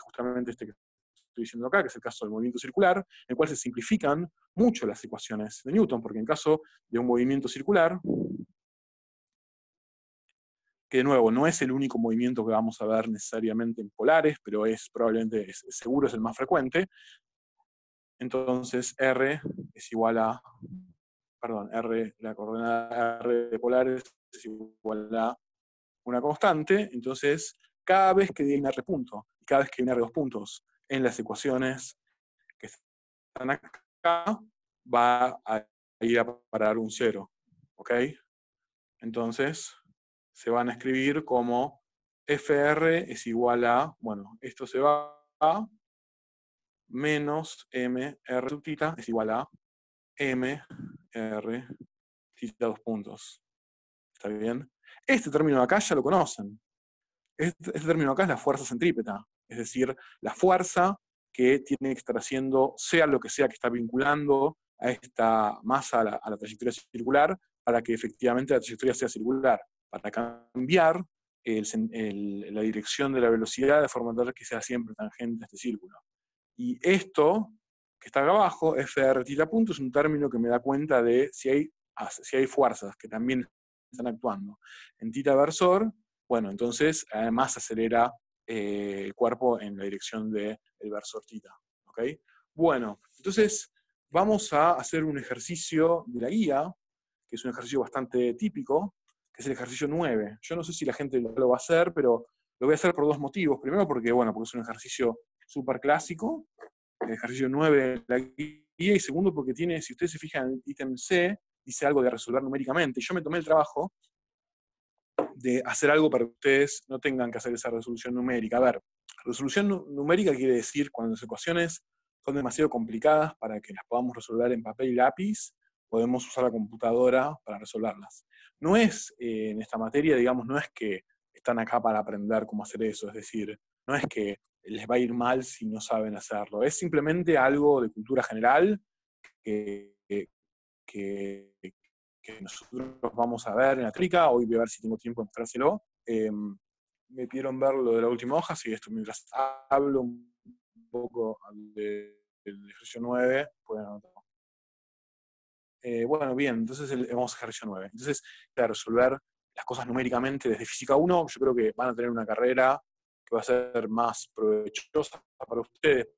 justamente este que estoy diciendo acá, que es el caso del movimiento circular, en el cual se simplifican mucho las ecuaciones de Newton, porque en caso de un movimiento circular, que de nuevo no es el único movimiento que vamos a ver necesariamente en polares, pero probablemente, seguro es el más frecuente, entonces R es igual a, la coordenada R de polares es igual a una constante, entonces cada vez que hay un R punto, y cada vez que hay un R dos puntos en las ecuaciones que están acá, va a ir a parar un 0. ¿Ok? Entonces, se van a escribir como FR es igual a, esto se va a menos MR sub tita es igual a MR tita dos puntos. ¿Está bien? Este término de acá ya lo conocen. Este término acá es la fuerza centrípeta, es decir, la fuerza que tiene que estar haciendo, sea lo que sea que está vinculando a esta masa a la trayectoria circular, para que efectivamente la trayectoria sea circular, para cambiar la dirección de la velocidad de forma tal que sea siempre tangente a este círculo. Y esto, que está acá abajo, FR tita punto, es un término que me da cuenta de si hay fuerzas que también están actuando en tita versor. Bueno, entonces además acelera el cuerpo en la dirección del versor tita. ¿Ok? Bueno, entonces vamos a hacer un ejercicio de la guía, que es un ejercicio bastante típico, que es el ejercicio 9. Yo no sé si la gente lo va a hacer, pero lo voy a hacer por dos motivos. Primero porque es un ejercicio súper clásico, el ejercicio 9 de la guía, y segundo porque tiene, si ustedes se fijan en el ítem C, dice algo de resolver numéricamente. Yo me tomé el trabajo de hacer algo para que ustedes no tengan que hacer esa resolución numérica. A ver, resolución numérica quiere decir cuando las ecuaciones son demasiado complicadas para que las podamos resolver en papel y lápiz, podemos usar la computadora para resolverlas. No es, en esta materia, digamos, no es que están acá para aprender cómo hacer eso, es decir, no es que les va a ir mal si no saben hacerlo, es simplemente algo de cultura general que, que, que nosotros vamos a ver en la tríca. Hoy voy a ver si tengo tiempo de mostrárselo. Me pidieron ver lo de la última hoja, así que esto mientras hablo un poco del ejercicio 9, pueden anotar. Bueno, bien, entonces vamos a ejercicio 9. Entonces, para resolver las cosas numéricamente desde física 1, yo creo que van a tener una carrera que va a ser más provechosa para ustedes.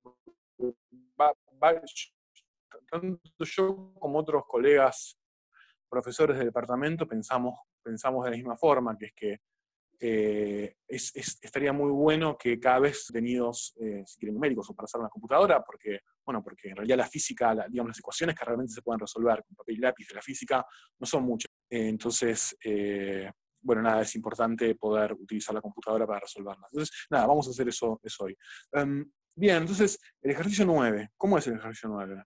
Tanto yo como otros colegas profesores del departamento pensamos de la misma forma, que es que estaría muy bueno que cada vez contenidos, si quieren numéricos o para hacer en la computadora, porque en realidad la física, digamos, las ecuaciones que realmente se pueden resolver con papel y lápiz de la física no son muchas. Entonces, nada, es importante poder utilizar la computadora para resolverlas. Entonces, nada, vamos a hacer eso hoy. Bien, entonces, el ejercicio 9. ¿Cómo es el ejercicio 9?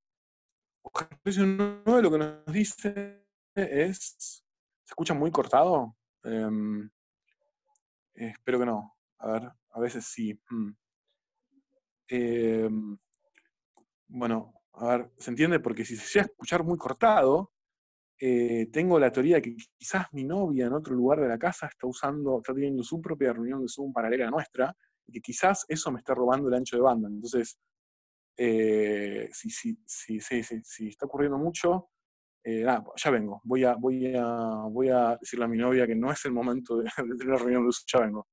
Ejercicio 9 lo que nos dice es, ¿se escucha muy cortado? Espero que no. A ver, a veces sí. Bueno, a ver, ¿se entiende? Porque si se llega a escuchar muy cortado, tengo la teoría de que quizás mi novia en otro lugar de la casa está teniendo su propia reunión de Zoom paralela a la nuestra, y que quizás eso me está robando el ancho de banda. Entonces, si está ocurriendo mucho, nada, ya vengo. Voy a decirle a mi novia que no es el momento de tener la reunión de Zoom, ya vengo.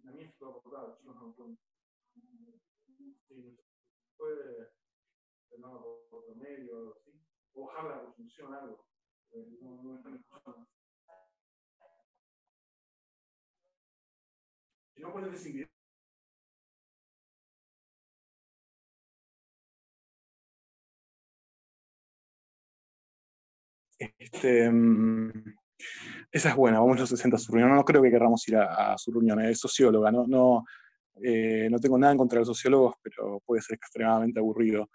La mía está cortada, chicos, no pueden. Sí, puede tener por medio o algo así. O bajar la resolución, algo. No me están escuchando. Si no, ponete sin video. Esa es buena, vamos a los 60 a su reunión. No creo que queramos ir a su reunión, es socióloga, no tengo nada en contra de los sociólogos, pero puede ser extremadamente aburrido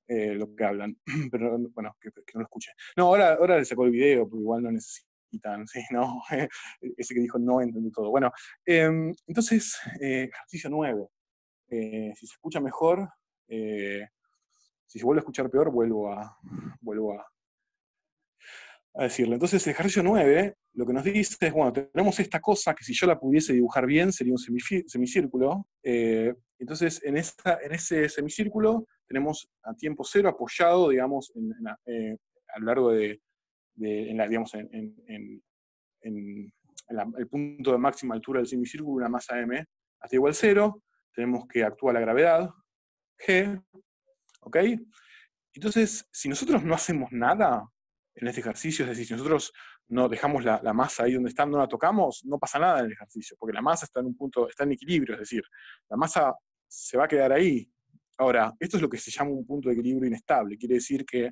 lo que hablan. Pero bueno, que no lo escuche. No, ahora le sacó el video, porque igual no necesitan, ¿sí? ¿No? Ese que dijo no entendí todo. Bueno, entonces, ejercicio 9. Si se escucha mejor, si se vuelve a escuchar peor, vuelvo a decirle. Entonces, el ejercicio 9 lo que nos dice es, bueno, tenemos esta cosa que si yo la pudiese dibujar bien sería un semicírculo. Entonces, en ese semicírculo tenemos a tiempo cero apoyado, digamos, a lo largo digamos, el punto de máxima altura del semicírculo, una masa m hasta igual 0. Tenemos que actúa la gravedad, g, ¿ok? Entonces, si nosotros no hacemos nada en este ejercicio, es decir, si nosotros no dejamos la masa ahí donde está, no la tocamos, no pasa nada en el ejercicio, porque la masa está en un punto, está en equilibrio, es decir, la masa se va a quedar ahí. Ahora, esto es lo que se llama un punto de equilibrio inestable. Quiere decir que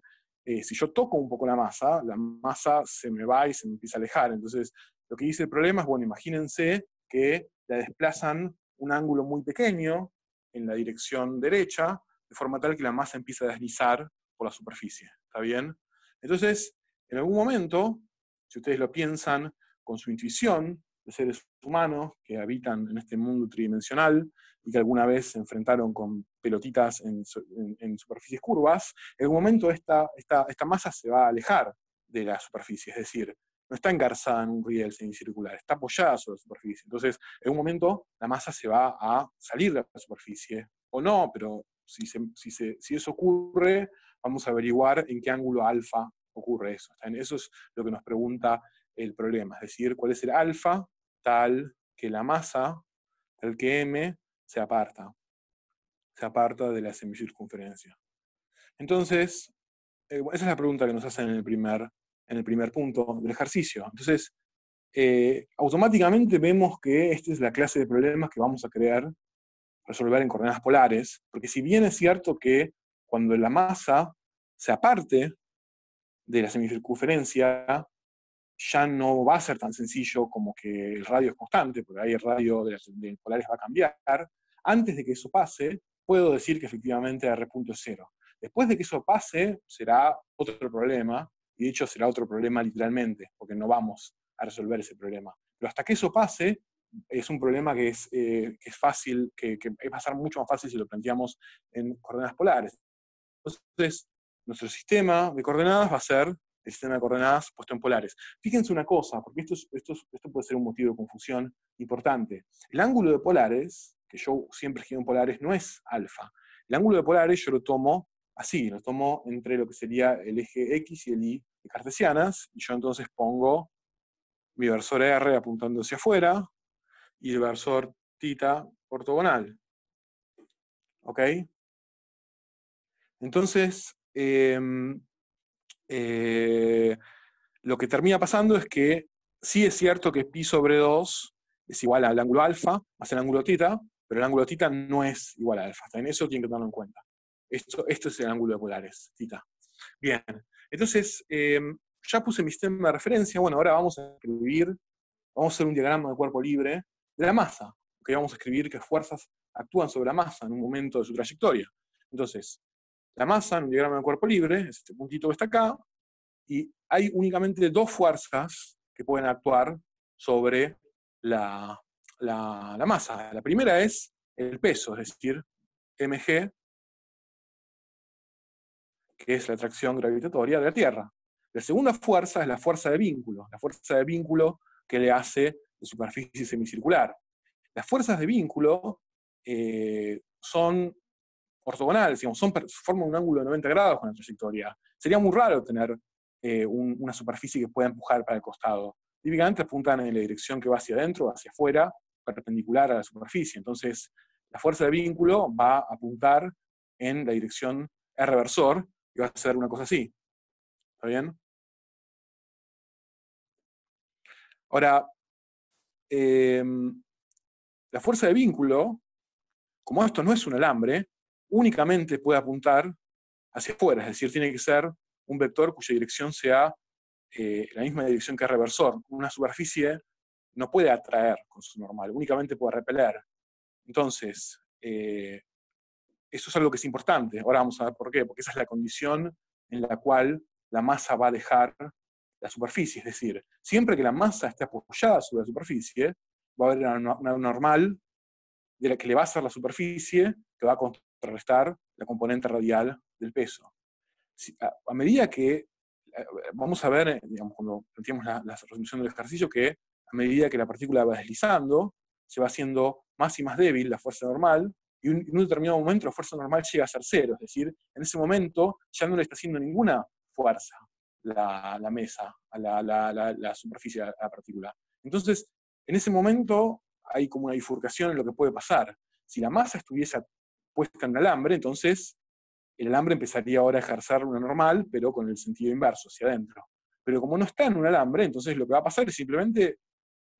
si yo toco un poco la masa se me va y se me empieza a alejar. Entonces, lo que dice el problema es, bueno, imagínense que la desplazan un ángulo muy pequeño en la dirección derecha, de forma tal que la masa empieza a deslizar por la superficie. ¿Está bien? Entonces, en algún momento, si ustedes lo piensan con su intuición de seres humanos que habitan en este mundo tridimensional y que alguna vez se enfrentaron con pelotitas en superficies curvas, en algún momento esta masa se va a alejar de la superficie, es decir, no está engarzada en un riel semicircular, está apoyada sobre la superficie. Entonces, en un momento la masa se va a salir de la superficie, o no, pero si eso ocurre, vamos a averiguar en qué ángulo alfa ocurre eso. Eso es lo que nos pregunta el problema, es decir, cuál es el alfa tal que la masa, tal que m, se aparta de la semicircunferencia. Entonces, esa es la pregunta que nos hacen en el primer punto del ejercicio. Entonces, automáticamente vemos que esta es la clase de problemas que vamos a querer resolver en coordenadas polares, porque si bien es cierto que cuando la masa se aparte de la semicircunferencia, ya no va a ser tan sencillo como que el radio es constante, porque ahí el radio de polares va a cambiar. Antes de que eso pase, puedo decir que efectivamente R punto es 0. Después de que eso pase, será otro problema, y de hecho será otro problema literalmente, porque no vamos a resolver ese problema. Pero hasta que eso pase, es un problema que es fácil, que va a ser mucho más fácil si lo planteamos en coordenadas polares. Entonces, nuestro sistema de coordenadas va a ser el sistema de coordenadas puesto en polares. Fíjense una cosa, porque esto puede ser un motivo de confusión importante. El ángulo de polares, que yo siempre escribo en polares, no es alfa. El ángulo de polares yo lo tomo así, lo tomo entre lo que sería el eje X y el Y de cartesianas, y yo entonces pongo mi versor R apuntando hacia afuera, y el versor θ ortogonal. ¿Ok? Entonces, lo que termina pasando es que sí es cierto que pi sobre 2 es igual al ángulo alfa más el ángulo θ, pero el ángulo θ no es igual a alfa. En eso tienen que tenerlo en cuenta. Esto es el ángulo de polares, θ. Bien, entonces ya puse mi sistema de referencia. Bueno, ahora vamos a escribir vamos a hacer un diagrama de cuerpo libre de la masa, que vamos a escribir qué fuerzas actúan sobre la masa en un momento de su trayectoria. Entonces, la masa en un diagrama de cuerpo libre es este puntito que está acá, y hay únicamente dos fuerzas que pueden actuar sobre la masa. La primera es el peso, es decir, mg, que es la atracción gravitatoria de la Tierra. La segunda fuerza es la fuerza de vínculo que le hace la superficie semicircular. Las fuerzas de vínculo son ortogonales, digamos, forman un ángulo de 90 grados con la trayectoria. Sería muy raro tener una superficie que pueda empujar para el costado. Típicamente apuntan en la dirección que va hacia adentro o hacia afuera, perpendicular a la superficie. Entonces, la fuerza de vínculo va a apuntar en la dirección R versor, y va a ser una cosa así. ¿Está bien? Ahora, la fuerza de vínculo, como esto no es un alambre, únicamente puede apuntar hacia afuera, es decir, tiene que ser un vector cuya dirección sea la misma dirección que el reversor. Una superficie no puede atraer con su normal, únicamente puede repeler. Entonces, eso es algo que es importante. Ahora vamos a ver por qué, porque esa es la condición en la cual la masa va a dejar la superficie. Es decir, siempre que la masa esté apoyada sobre la superficie, va a haber una normal de la que le va a hacer la superficie, que va a contrarrestar la componente radial del peso. A medida que, vamos a ver, digamos, cuando planteamos la resolución del ejercicio, que a medida que la partícula va deslizando, se va haciendo más y más débil la fuerza normal, y en un determinado momento la fuerza normal llega a ser cero, es decir, en ese momento ya no le está haciendo ninguna fuerza la mesa, a la superficie, a la partícula. Entonces, en ese momento hay como una bifurcación en lo que puede pasar. Si la masa estuviese puesta en un alambre, entonces el alambre empezaría ahora a ejercer una normal, pero con el sentido inverso, hacia adentro. Pero como no está en un alambre, entonces lo que va a pasar es simplemente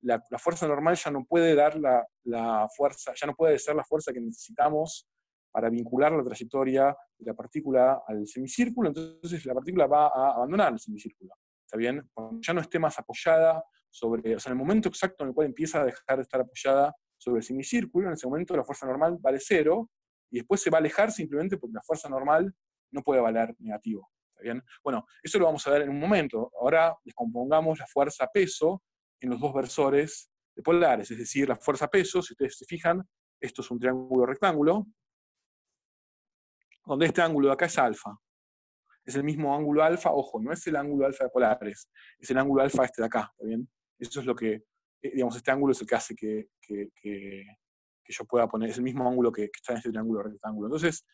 la fuerza normal ya no puede dar la fuerza, ya no puede ser la fuerza que necesitamos para vincular la trayectoria de la partícula al semicírculo, entonces la partícula va a abandonar el semicírculo. ¿Está bien? Cuando ya no esté más apoyada sobre, o sea, en el momento exacto en el cual empieza a dejar de estar apoyada sobre el semicírculo, en ese momento la fuerza normal vale cero, y después se va a alejar simplemente porque la fuerza normal no puede valer negativo. ¿Está bien? Bueno, eso lo vamos a ver en un momento. Ahora descompongamos la fuerza peso en los dos versores de polares, es decir, la fuerza peso, si ustedes se fijan, esto es un triángulo rectángulo, donde este ángulo de acá es alfa. Es el mismo ángulo alfa, ojo, no es el ángulo alfa de polares, es el ángulo alfa este de acá, ¿está bien? Eso es lo que, digamos, este ángulo es el que hace que yo pueda poner, es el mismo ángulo que está en este triángulo rectángulo. Entonces,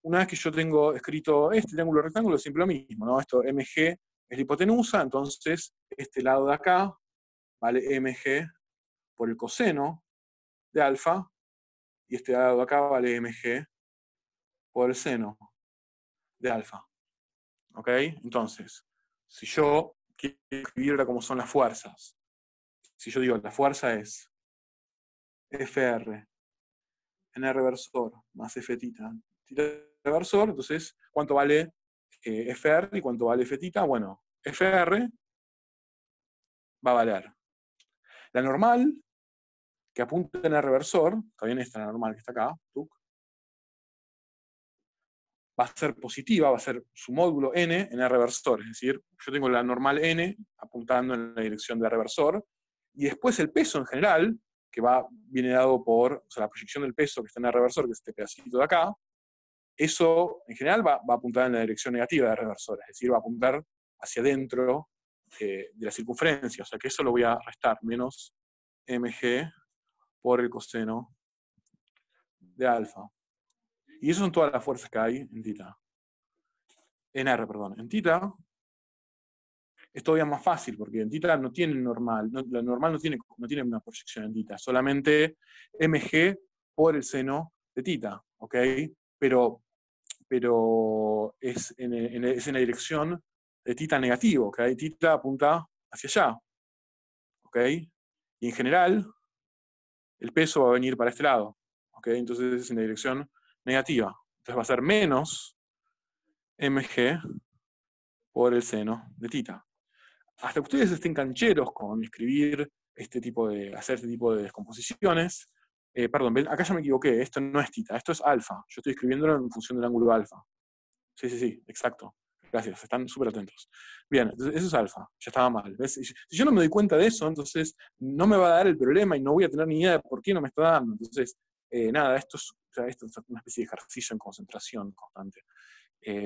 una vez que yo tengo escrito este triángulo rectángulo, es siempre lo mismo, ¿no? Esto mg es la hipotenusa, entonces este lado de acá vale mg por el coseno de alfa, y este lado de acá vale mg por el seno de alfa. ¿Ok? Entonces, si yo quiero escribir ahora cómo son las fuerzas, si yo digo la fuerza es Fr en R versor más F tita reversor, entonces, ¿cuánto vale Fr y cuánto vale F tita? Bueno, Fr va a valer la normal, que apunta en R versor, también esta la normal que está acá, va a ser positiva, va a ser su módulo n en R versor, es decir, yo tengo la normal n apuntando en la dirección de R versor, y después el peso en general, que viene dado por, o sea, la proyección del peso que está en R versor, que es este pedacito de acá, eso en general va a apuntar en la dirección negativa de R versor, es decir, va a apuntar hacia adentro de la circunferencia, o sea que eso lo voy a restar, menos mg por el coseno de alfa. Y esas son todas las fuerzas que hay en tita. En R, perdón. En tita es todavía más fácil, porque en tita no tiene normal, la normal no tiene una proyección en tita, solamente mg por el seno de tita, ¿ok? Pero es en la dirección de tita negativo, ¿ok? Tita apunta hacia allá, ¿ok? Y en general, el peso va a venir para este lado, ¿ok? Entonces es en la dirección negativa. Entonces va a ser menos mg por el seno de tita. hasta que ustedes estén cancheros con escribir hacer este tipo de descomposiciones, perdón, ven, acá ya me equivoqué, esto no es tita, esto es alfa. Yo estoy escribiéndolo en función del ángulo alfa. Sí, sí, sí, exacto. Gracias, están súper atentos. Bien, entonces eso es alfa, ya estaba mal. ¿Ves? Si yo no me doy cuenta de eso, entonces no me va a dar el problema y no voy a tener ni idea de por qué no me está dando. Entonces, nada, esto es una especie de ejercicio en concentración constante.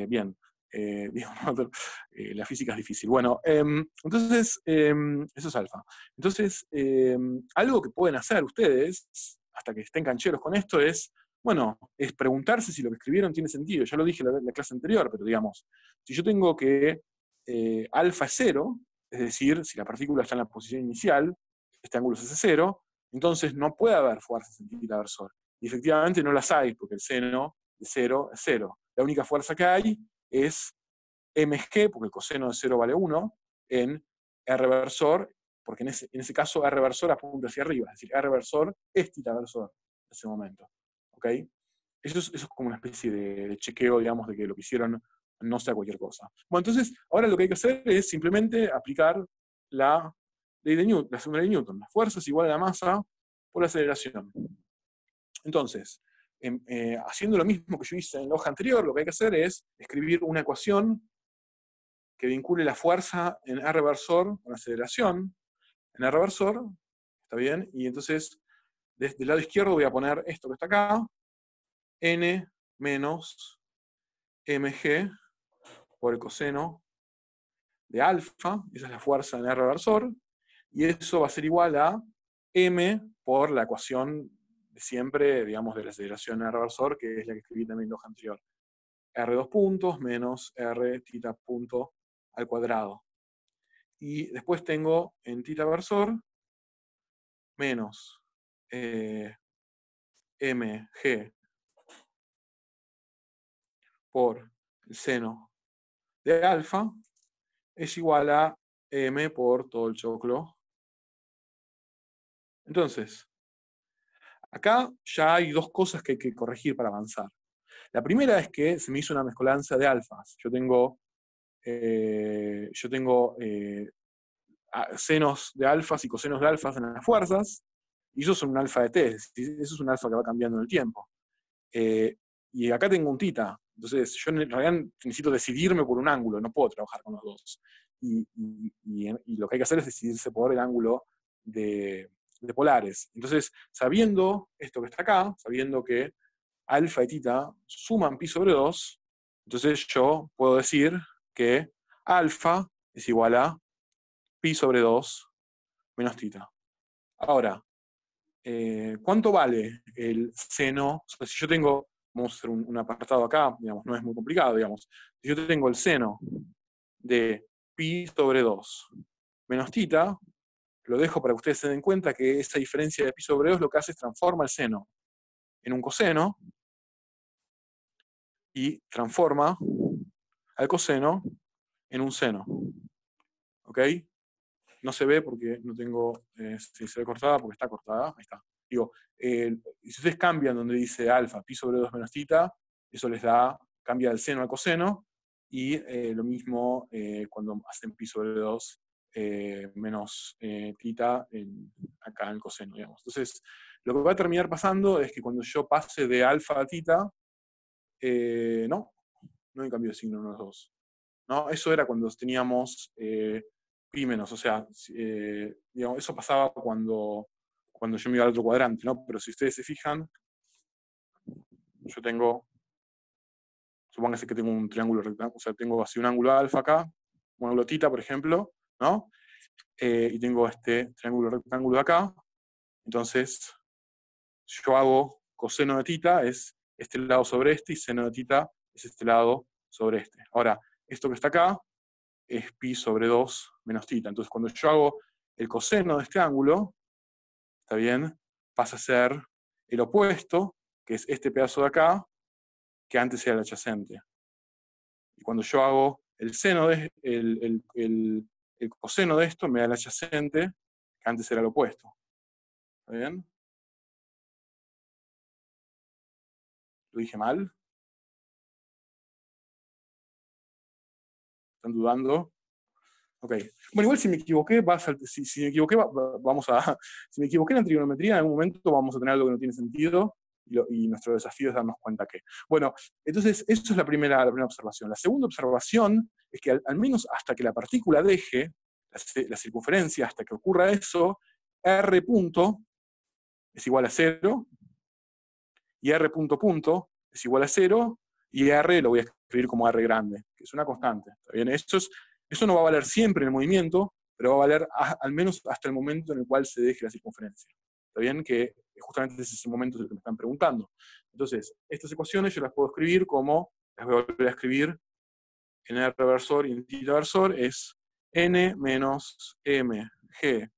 Bien, la física es difícil. Bueno, entonces, eso es alfa. Entonces, algo que pueden hacer ustedes, hasta que estén cancheros con esto, bueno, es preguntarse si lo que escribieron tiene sentido. Ya lo dije en la clase anterior, pero digamos, si yo tengo que alfa es cero, es decir, si la partícula está en la posición inicial, este ángulo es cero, entonces no puede haber fuerzas en tita versor. Y efectivamente no las hay, porque el seno de cero es cero. La única fuerza que hay es mg, porque el coseno de 0 vale 1, en R versor, porque en ese caso R versor apunta hacia arriba, es decir, R versor es tita versor en ese momento. ¿Ok? Eso es como una especie de chequeo, digamos, de que lo que hicieron no sea cualquier cosa. Bueno, entonces, ahora lo que hay que hacer es simplemente aplicar la ley de Newton, la segunda ley de Newton. La fuerza es igual a la masa por la aceleración. Entonces, haciendo lo mismo que yo hice en la hoja anterior, lo que hay que hacer es escribir una ecuación que vincule la fuerza en R versor con la aceleración en R versor, ¿está bien? Y entonces, desde el lado izquierdo voy a poner esto que está acá, n menos mg por el coseno de alfa, esa es la fuerza en R versor, y eso va a ser igual a m por la ecuación de siempre, digamos, de la aceleración en R versor, que es la que escribí también en la hoja anterior. R dos puntos menos R tita punto al cuadrado. Y después tengo en tita versor menos mg por el seno de alfa es igual a m por todo el choclo. Entonces, acá ya hay dos cosas que hay que corregir para avanzar. La primera es que se me hizo una mezcolanza de alfas. Yo tengo senos de alfas y cosenos de alfas en las fuerzas, y eso es un alfa de t, eso es un alfa que va cambiando en el tiempo. Y acá tengo un tita, entonces yo en realidad necesito decidirme por un ángulo, no puedo trabajar con los dos. Y lo que hay que hacer es decidirse por el ángulo de polares. Entonces, sabiendo esto que está acá, sabiendo que alfa y tita suman pi sobre 2, entonces yo puedo decir que alfa es igual a pi sobre 2 menos tita. Ahora, ¿cuánto vale el seno? O sea, si yo tengo, vamos a hacer un apartado acá, digamos, no es muy complicado, digamos. Si yo tengo el seno de pi sobre 2 menos tita, lo dejo para que ustedes se den cuenta que esa diferencia de pi sobre 2 lo que hace es transforma el seno en un coseno y transforma al coseno en un seno. ¿Ok? No se ve porque no tengo, si se ve cortada, porque está cortada, ahí está. Digo, si ustedes cambian donde dice alfa, pi sobre 2 menos tita, eso les da, cambia el seno al coseno, y lo mismo cuando hacen pi sobre 2 menos tita acá en el coseno, digamos. Entonces, lo que va a terminar pasando es que cuando yo pase de alfa a tita, no hay cambio de signo en los dos. ¿No? Eso era cuando teníamos pi menos, o sea, digamos, eso pasaba cuando yo me iba al otro cuadrante, ¿no? Pero si ustedes se fijan, yo tengo, supóngase que tengo un triángulo rectangular, o sea, tengo así un ángulo alfa acá, un ángulo tita, por ejemplo, ¿no? Y tengo este triángulo rectángulo acá, entonces yo hago coseno de tita, es este lado sobre este, y seno de tita es este lado sobre este. Ahora, esto que está acá es pi sobre 2 menos tita. Entonces, cuando yo hago el coseno de este ángulo, ¿está bien? Pasa a ser el opuesto, que es este pedazo de acá, que antes era el adyacente. Y cuando yo hago el seno el coseno de esto, me da el adyacente, que antes era el opuesto. ¿Está bien? ¿Lo dije mal? ¿Están dudando? Ok. Bueno, igual si me equivoqué, si me equivoqué, si me equivoqué en la trigonometría, en algún momento vamos a tener algo que no tiene sentido, y nuestro desafío es darnos cuenta que. Bueno, entonces, eso es la primera observación. La segunda observación es que al menos hasta que la partícula deje la circunferencia, hasta que ocurra eso, R punto es igual a 0, y R punto punto es igual a 0, y R lo voy a escribir como R grande, que es una constante. ¿Está bien? Eso no va a valer siempre en el movimiento, pero va a valer al menos hasta el momento en el cual se deje la circunferencia. ¿Está bien? Que justamente ese momento es el que me están preguntando. Entonces, estas ecuaciones yo las puedo escribir como, las voy a volver a escribir en R versor y en θ versor, es n menos mg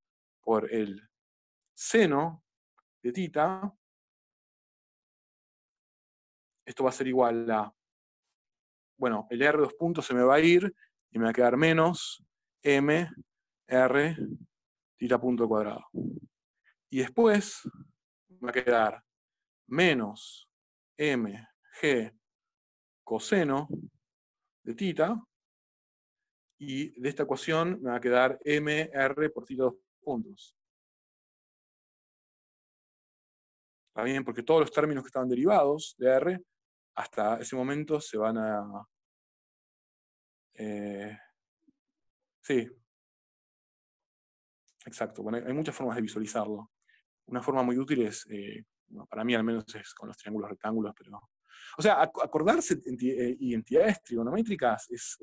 por el seno de θ. Esto va a ser igual a, bueno, el R dos puntos se me va a ir y me va a quedar menos m r θ punto cuadrado. Y después me va a quedar menos mg coseno de θ, y de esta ecuación me va a quedar mr por θ dos puntos. ¿Está bien? Porque todos los términos que estaban derivados de R hasta ese momento se van a... sí, exacto. Bueno, hay muchas formas de visualizarlo. Una forma muy útil es, bueno, para mí al menos es con los triángulos rectángulos, pero... O sea, acordarse identidades trigonométricas es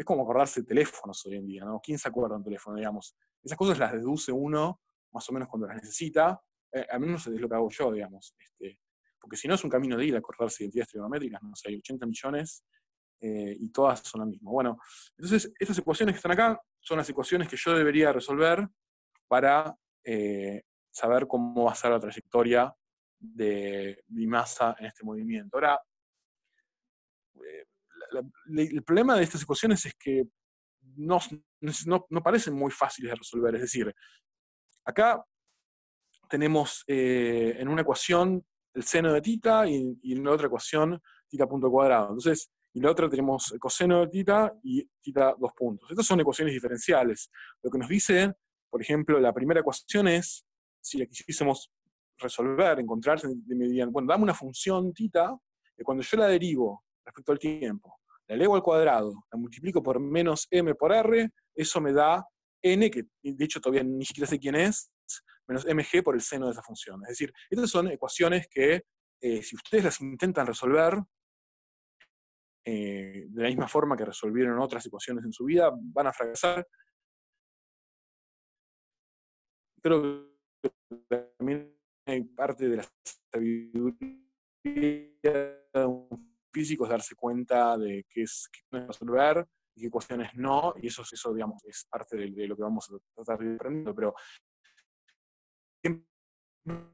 como acordarse de teléfonos hoy en día, ¿no? ¿Quién se acuerda de un teléfono, digamos? Esas cosas las deduce uno más o menos cuando las necesita, al menos es lo que hago yo, digamos. Porque si no es un camino de ir a acordarse de identidades trigonométricas, no sé, hay 80 millones y todas son lo mismo. Bueno, entonces estas ecuaciones que están acá son las ecuaciones que yo debería resolver para saber cómo va a ser la trayectoria de mi masa en este movimiento. Ahora, el problema de estas ecuaciones es que no parecen muy fáciles de resolver. Es decir, acá tenemos en una ecuación el seno de θ y en la otra ecuación θ punto cuadrado. Entonces, y la otra tenemos el coseno de θ y θ dos puntos. Estas son ecuaciones diferenciales. Lo que nos dice, por ejemplo, la primera ecuación es, si la quisiésemos resolver, encontrar de mediante, bueno, dame una función θ, que cuando yo la derivo respecto al tiempo, la elevo al cuadrado, la multiplico por menos m por r, eso me da n, que de hecho todavía ni siquiera sé quién es, menos mg por el seno de esa función. Es decir, estas son ecuaciones que, si ustedes las intentan resolver, de la misma forma que resolvieron otras ecuaciones en su vida, van a fracasar. Creo que también hay parte de la sabiduría de un físico es darse cuenta de qué es resolver y qué ecuaciones no, y eso digamos, es parte de lo que vamos a tratar de ir aprendiendo, pero siempre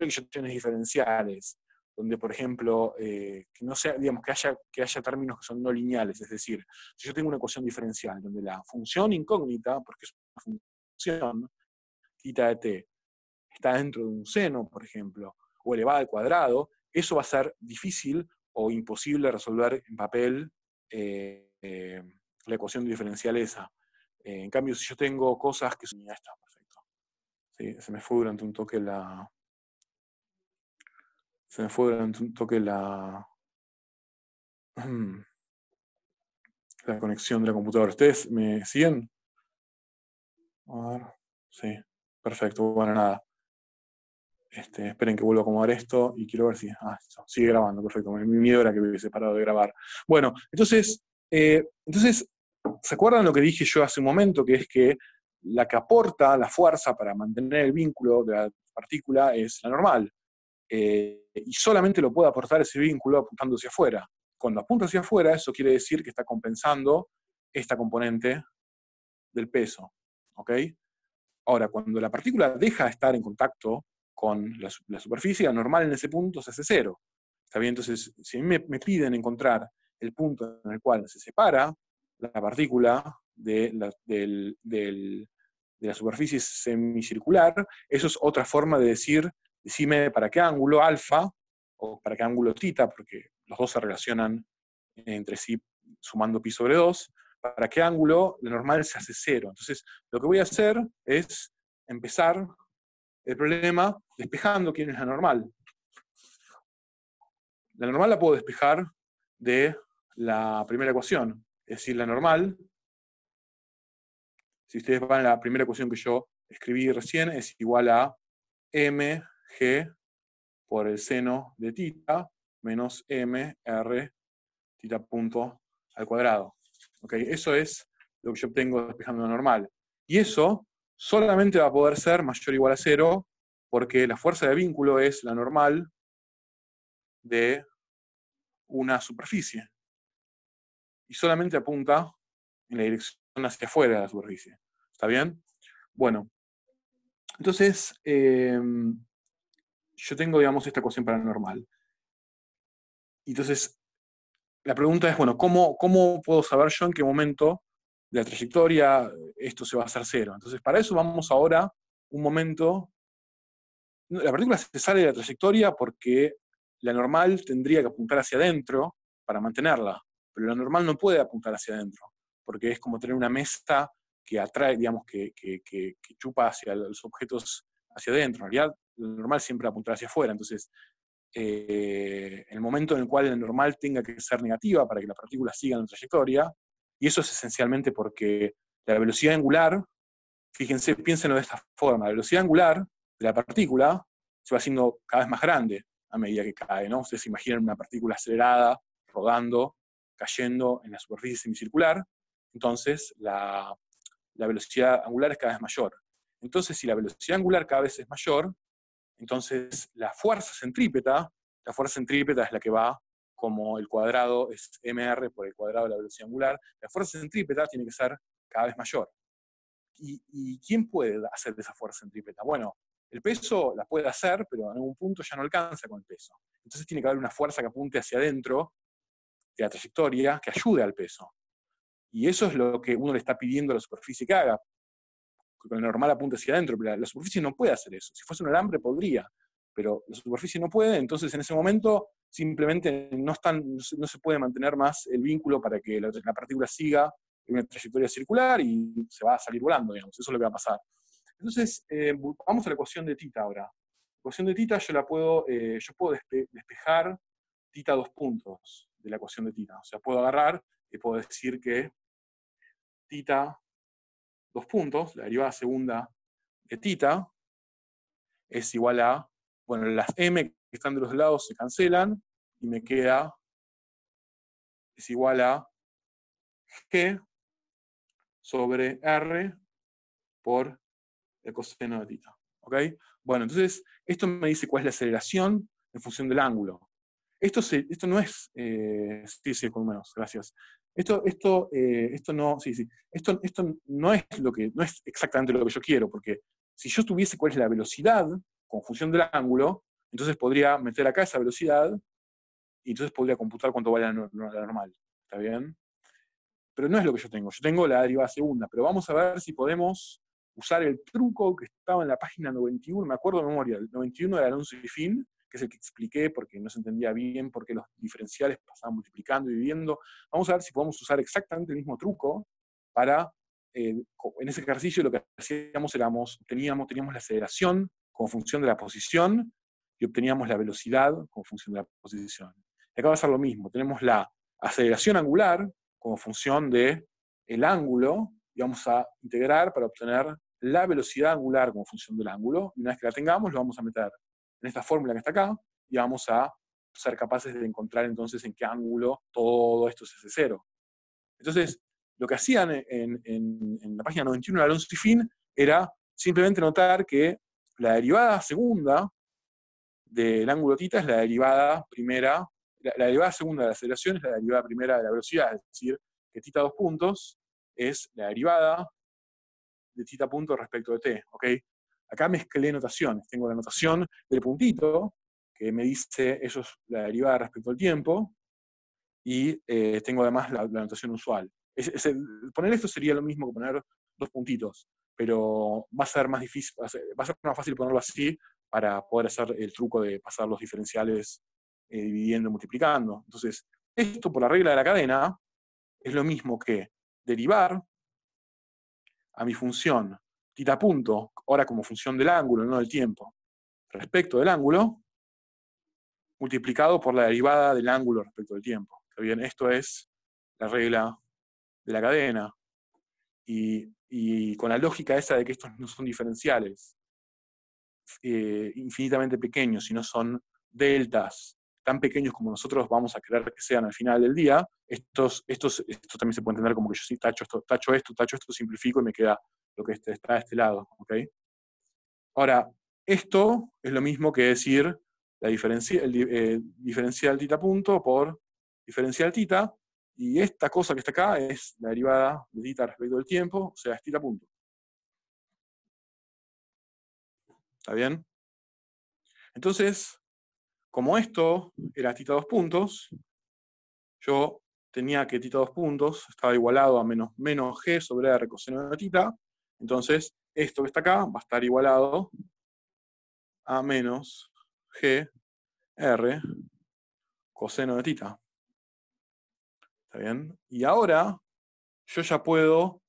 hay ecuaciones diferenciales, donde, por ejemplo, que no sea, digamos, que haya términos que son no lineales, es decir, si yo tengo una ecuación diferencial donde la función incógnita, porque es una función, θ de t, está dentro de un seno, por ejemplo, o elevada al cuadrado, eso va a ser difícil o imposible resolver en papel la ecuación diferencial esa. En cambio, si yo tengo cosas que son... Ya está, perfecto. Sí, se me fue durante un toque la... la conexión de la computadora. ¿Ustedes me siguen? A ver, sí, perfecto, bueno, nada. Esperen que vuelva a acomodar esto y quiero ver si... sigue grabando, perfecto. Mi miedo era que hubiese parado de grabar. Bueno, entonces, ¿se acuerdan lo que dije yo hace un momento? Que es que la que aporta la fuerza para mantener el vínculo de la partícula es la normal. Y solamente lo puede aportar ese vínculo apuntando hacia afuera. Cuando apunta hacia afuera, eso quiere decir que está compensando esta componente del peso. ¿Ok? Ahora, cuando la partícula deja de estar en contacto con la superficie, la normal en ese punto se hace cero. ¿Está bien? Entonces, si a mí me piden encontrar el punto en el cual se separa la partícula de la superficie semicircular, eso es otra forma de decir, decime para qué ángulo alfa o para qué ángulo θ, porque los dos se relacionan entre sí sumando pi sobre 2, para qué ángulo la normal se hace 0. Entonces, lo que voy a hacer es empezar el problema despejando quién es la normal. La normal la puedo despejar de la primera ecuación. Es decir, la normal, si ustedes van a la primera ecuación que yo escribí recién, es igual a mg por el seno de θ menos mr θ punto al cuadrado. ¿Okay? Eso es lo que yo obtengo despejando la normal. Y eso solamente va a poder ser mayor o igual a 0 porque la fuerza de vínculo es la normal de una superficie. Y solamente apunta en la dirección hacia afuera de la superficie. ¿Está bien? Bueno, entonces yo tengo, digamos, esta ecuación para la normal. Entonces, la pregunta es, bueno, ¿cómo puedo saber yo en qué momento de la trayectoria esto se va a hacer 0? Entonces, para eso vamos ahora un momento. La partícula se sale de la trayectoria porque la normal tendría que apuntar hacia adentro para mantenerla, pero la normal no puede apuntar hacia adentro, porque es como tener una mesa que atrae, digamos, que chupa hacia los objetos hacia adentro. En realidad, la normal siempre va a apuntar hacia afuera. Entonces, el momento en el cual la normal tenga que ser negativa para que la partícula siga en la trayectoria, y eso es esencialmente porque la velocidad angular, fíjense, piénsenlo de esta forma, la velocidad angular de la partícula se va haciendo cada vez más grande a medida que cae, ¿no? Ustedes se imaginan una partícula acelerada, rodando, cayendo en la superficie semicircular, entonces la velocidad angular es cada vez mayor. Entonces, si la velocidad angular cada vez es mayor, entonces la fuerza centrípeta es la que va como el cuadrado es mr por el cuadrado de la velocidad angular, la fuerza centrípeta tiene que ser cada vez mayor. ¿Y quién puede hacer esa fuerza centrípeta? Bueno, el peso la puede hacer, pero en algún punto ya no alcanza con el peso. Entonces tiene que haber una fuerza que apunte hacia adentro de la trayectoria que ayude al peso. Y eso es lo que uno le está pidiendo a la superficie que haga. Con el normal apunta hacia adentro, pero la superficie no puede hacer eso. Si fuese un alambre podría, pero la superficie no puede, entonces en ese momento simplemente no se puede mantener más el vínculo para que la partícula siga en una trayectoria circular y se va a salir volando, digamos. Eso es lo que va a pasar. Entonces, vamos a la ecuación de θ ahora. La ecuación de θ yo puedo despejar θ dos puntos de la ecuación de θ. O sea, puedo agarrar y puedo decir que θ dos puntos, la derivada segunda de θ, es igual a, bueno, las m que están de los lados se cancelan, y me queda, es igual a g sobre r por el coseno de θ. ¿Ok? Bueno, entonces, esto me dice cuál es la aceleración en función del ángulo. Esto no es, sí, con menos, gracias. Esto no, sí, esto no es exactamente lo que yo quiero, porque si yo tuviese cuál es la velocidad con función del ángulo, entonces podría meter acá esa velocidad y entonces podría computar cuánto vale la normal. ¿Está bien? Pero no es lo que yo tengo. Yo tengo la derivada segunda, pero vamos a ver si podemos usar el truco que estaba en la página 91, me acuerdo de memoria, el 91 de Alonso y Finn, que es el que expliqué porque no se entendía bien por qué los diferenciales pasaban multiplicando y dividiendo. Vamos a ver si podemos usar exactamente el mismo truco para, en ese ejercicio lo que hacíamos teníamos la aceleración como función de la posición y obteníamos la velocidad como función de la posición. Y acá va a ser lo mismo, tenemos la aceleración angular como función del ángulo, y vamos a integrar para obtener la velocidad angular como función del ángulo, y una vez que la tengamos, lo vamos a meter en esta fórmula que está acá, y vamos a ser capaces de encontrar entonces en qué ángulo todo esto se hace 0. Entonces, lo que hacían en la página 91 de Alonso y Finn era simplemente notar que la derivada segunda del ángulo θ es la derivada primera, la derivada segunda de la aceleración es la derivada primera de la velocidad, es decir, que θ dos puntos es la derivada de θ punto respecto de t, ¿ok? Acá mezclé notaciones, tengo la notación del puntito, que me dice eso es la derivada respecto al tiempo, y tengo además la notación usual. Poner esto sería lo mismo que poner dos puntitos, pero va a ser más difícil, va a ser más fácil ponerlo así para poder hacer el truco de pasar los diferenciales dividiendo y multiplicando. Entonces, esto por la regla de la cadena es lo mismo que derivar a mi función tita punto, ahora como función del ángulo, no del tiempo, respecto del ángulo, multiplicado por la derivada del ángulo respecto del tiempo. ¿Está bien? Esto es la regla de la cadena. Y con la lógica esa de que estos no son diferenciales infinitamente pequeños, sino son deltas tan pequeños como nosotros vamos a querer que sean al final del día, esto también se puede entender como que yo sí tacho esto, simplifico y me queda lo que está de este lado. ¿Okay? Ahora, esto es lo mismo que decir la diferencial tita punto por diferencial tita, y esta cosa que está acá es la derivada de tita respecto del tiempo, o sea, es tita punto. ¿Está bien? Entonces, como esto era tita 2 puntos, yo tenía que tita 2 puntos estaba igualado a menos g sobre r coseno de tita, entonces esto que está acá va a estar igualado a menos g r coseno de tita. ¿Está bien? Y ahora yo ya puedo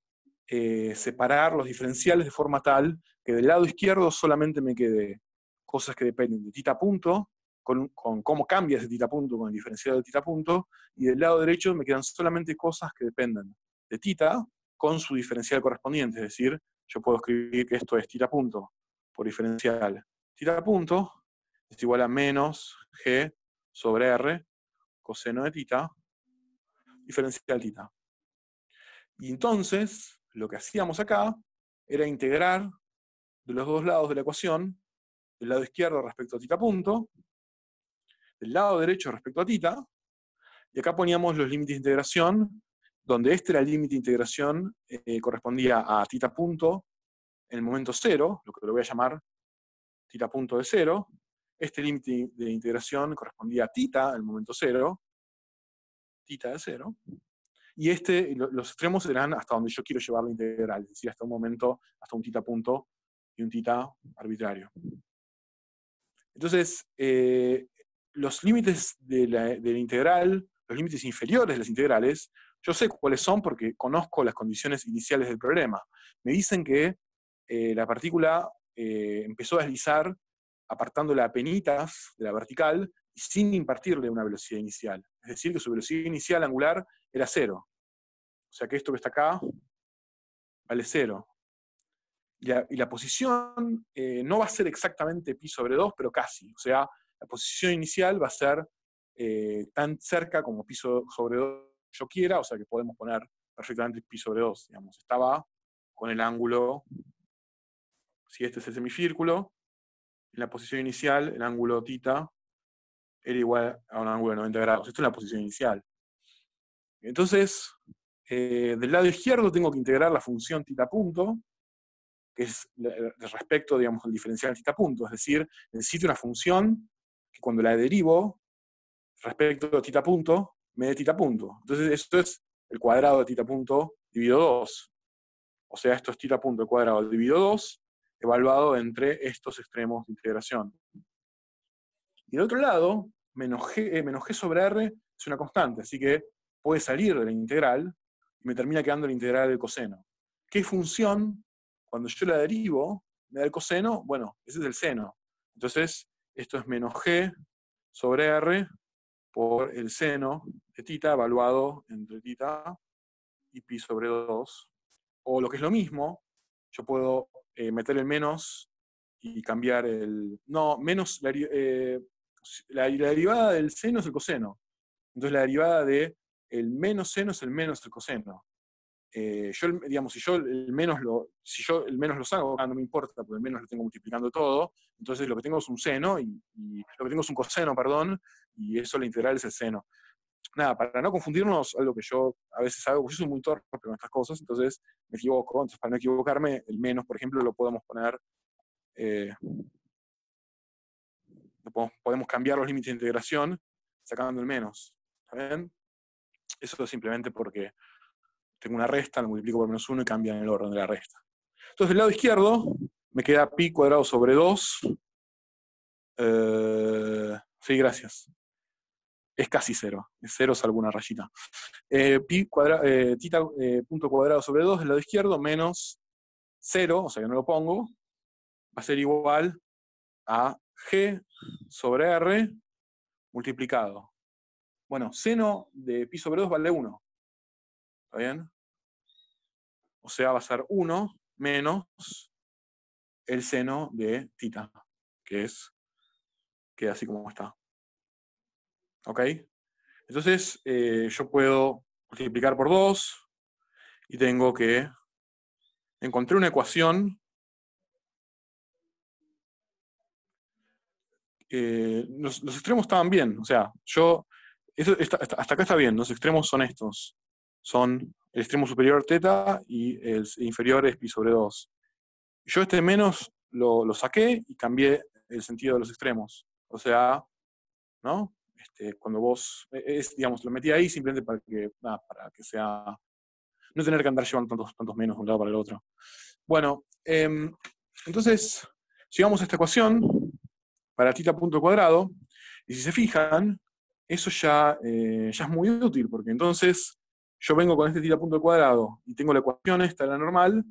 separar los diferenciales de forma tal que del lado izquierdo solamente me quede cosas que dependen de tita punto, con cómo cambia ese tita punto con el diferencial de tita punto, y del lado derecho me quedan solamente cosas que dependen de tita con su diferencial correspondiente. Es decir, yo puedo escribir que esto es tita punto por diferencial. Tita punto es igual a menos g sobre r coseno de tita diferencial tita. Y entonces, lo que hacíamos acá era integrar de los dos lados de la ecuación, del lado izquierdo respecto a tita punto, del lado derecho respecto a tita, y acá poníamos los límites de integración, donde este era el límite de integración correspondía a tita punto en el momento cero, lo que lo voy a llamar tita punto de cero. Este límite de integración correspondía a tita en el momento cero, tita de cero. Y los extremos eran hasta donde yo quiero llevar la integral, es decir, hasta un momento, hasta un tita punto y un tita arbitrario. Entonces, los límites de la integral, los límites inferiores de las integrales, yo sé cuáles son porque conozco las condiciones iniciales del problema. Me dicen que la partícula empezó a deslizar apartándola a penitas de la vertical y sin impartirle una velocidad inicial. Es decir, que su velocidad inicial angular era 0. O sea que esto que está acá vale 0. Y la posición no va a ser exactamente pi sobre 2, pero casi. O sea, la posición inicial va a ser tan cerca como pi sobre 2 yo quiera, o sea que podemos poner perfectamente pi sobre 2. Digamos. Estaba con el ángulo, si este es el semicírculo, en la posición inicial, el ángulo tita era igual a un ángulo de 90 grados. Esto es la posición inicial. Entonces, del lado izquierdo tengo que integrar la función tita punto, que es respecto, digamos, al diferencial tita punto. Es decir, necesito una función que cuando la derivo respecto a tita punto, me dé tita punto. Entonces, esto es el cuadrado de tita punto dividido 2. O sea, esto es tita punto al cuadrado dividido 2, evaluado entre estos extremos de integración. Y del otro lado, menos g sobre r es una constante, así que puede salir de la integral y me termina quedando la integral del coseno. ¿Qué función, cuando yo la derivo, me da el coseno? Bueno, ese es el seno. Entonces, esto es menos g sobre r por el seno de tita evaluado entre tita y pi sobre 2. O lo que es lo mismo, yo puedo meter el menos y cambiar el... No, menos la derivada del seno es el coseno. Entonces la derivada de el menos seno es el menos el coseno. Yo, digamos, si yo el menos lo saco, no me importa, porque el menos lo tengo multiplicando todo, entonces lo que tengo es un seno, y lo que tengo es un coseno, perdón, y eso la integral es el seno. Nada, para no confundirnos, algo que yo a veces hago, porque yo soy muy torpe con estas cosas, entonces me equivoco. Entonces, para no equivocarme, el menos, por ejemplo, lo podemos poner, podemos cambiar los límites de integración sacando el menos. ¿Está bien? Eso es simplemente porque tengo una resta, lo multiplico por menos 1 y cambia en el orden de la resta. Entonces, del lado izquierdo me queda pi cuadrado sobre 2. Sí, gracias. es casi 0. Es 0 salvo una rayita. Tita punto cuadrado sobre 2 del lado izquierdo menos 0, o sea que no lo pongo, va a ser igual a G sobre R multiplicado. Bueno, seno de pi sobre 2 vale 1. ¿Está bien? O sea, va a ser 1 menos el seno de tita, que queda así como está. ¿Ok? Entonces, yo puedo multiplicar por 2 y tengo que encontrar una ecuación. Los extremos estaban bien, o sea, hasta acá está bien, los extremos son estos. Son el extremo superior teta y el inferior es pi sobre 2. Yo este menos lo saqué y cambié el sentido de los extremos. O sea, ¿no? Cuando vos, digamos, lo metí ahí simplemente para que sea, no tener que andar llevando tantos menos de un lado para el otro. Bueno, entonces, llegamos a esta ecuación para tita punto cuadrado, y si se fijan, eso ya es muy útil, porque entonces yo vengo con este tita punto cuadrado y tengo la ecuación esta, la normal,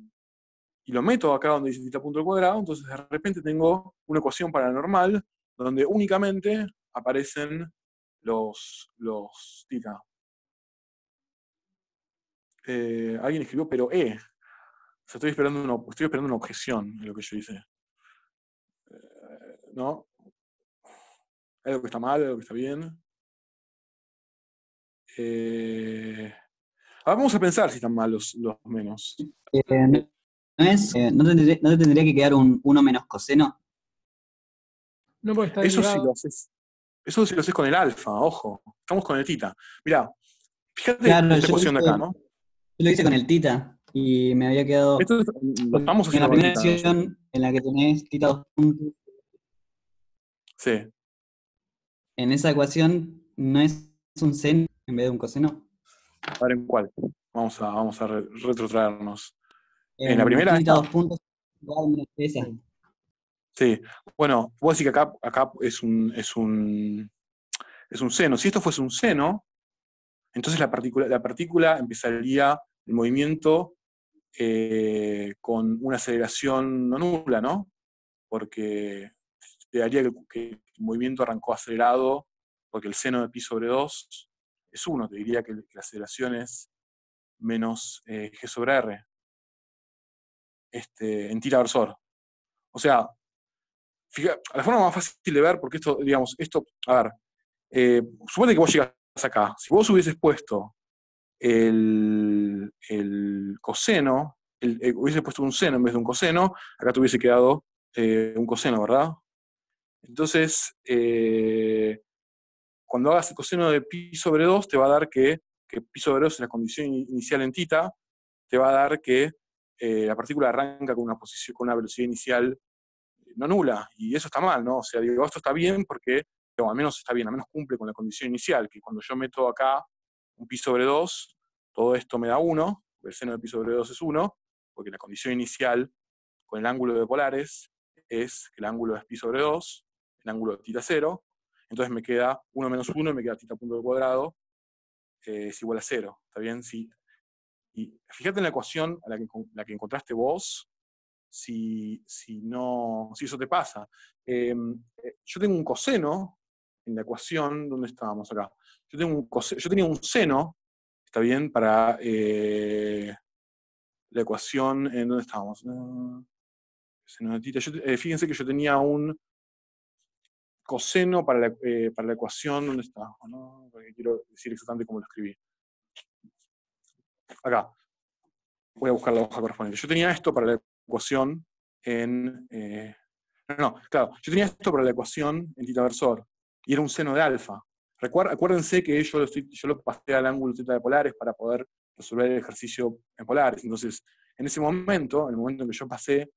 y lo meto acá donde dice tita punto cuadrado, entonces de repente tengo una ecuación para la normal, donde únicamente aparecen los tita. Alguien escribió, pero O sea, estoy esperando una objeción en lo que yo hice. ¿No? ¿Algo que está mal? ¿Algo que está bien? Ahora vamos a pensar si están mal los menos. ¿No te tendría que quedar un 1 menos coseno? No puede estar Eso sí ligado. lo haces. Eso sí lo haces con el alfa, ojo. Estamos con el tita. Mirá, fíjate Claro, esta ecuación de acá, ¿no? yo lo hice con el tita y me había quedado Esto lo estamos en la haciendo con primera tita nosotros. ecuación en la que tenés tita 2 puntos. Sí. En esa ecuación no es un seno en vez de un coseno. A ver en cuál. Vamos a retrotraernos. En la primera Tita esta. 2 puntos igual menos esa. Sí. Bueno, voy a decir que acá es un seno. Si esto fuese un seno, entonces la partícula empezaría el movimiento con una aceleración no nula, ¿no? Porque te daría que el movimiento arrancó acelerado, porque el seno de pi sobre 2 es 1, te diría que la aceleración es menos g sobre r, en tira versor. O sea, la forma más fácil de ver, porque a ver, suponete que vos llegas acá, si vos hubieses puesto el coseno, hubiese puesto un seno en vez de un coseno, acá te hubiese quedado un coseno, ¿verdad? Entonces, cuando hagas el coseno de pi sobre 2, te va a dar que pi sobre 2 es la condición inicial en tita, te va a dar que la partícula arranca con una velocidad inicial no nula, y eso está mal, ¿no? O sea, digo, esto está bien porque, o al menos está bien, al menos cumple con la condición inicial, que cuando yo meto acá un pi sobre 2, todo esto me da 1, el seno de pi sobre 2 es 1, porque la condición inicial con el ángulo de polares es que el ángulo es pi sobre 2, el ángulo de tita 0, entonces me queda 1 menos 1 y me queda tita punto cuadrado, es igual a 0, ¿está bien? Sí. Y fíjate en la ecuación a la que encontraste vos, si eso te pasa. Yo tengo un coseno en la ecuación, ¿dónde estábamos acá? Yo tenía un seno, ¿está bien? Para la ecuación, ¿en dónde estábamos? Seno de tita. Fíjense que yo tenía un coseno para la ecuación, ¿dónde está? ¿No? Porque quiero decir exactamente cómo lo escribí. Acá. Voy a buscar la hoja correspondiente. Yo tenía esto para la ecuación claro, yo tenía esto para la ecuación en tita versor, y era un seno de alfa. Acuérdense que yo lo pasé al ángulo teta de polares para poder resolver el ejercicio en polares. Entonces, en ese momento, en el momento en que yo pasé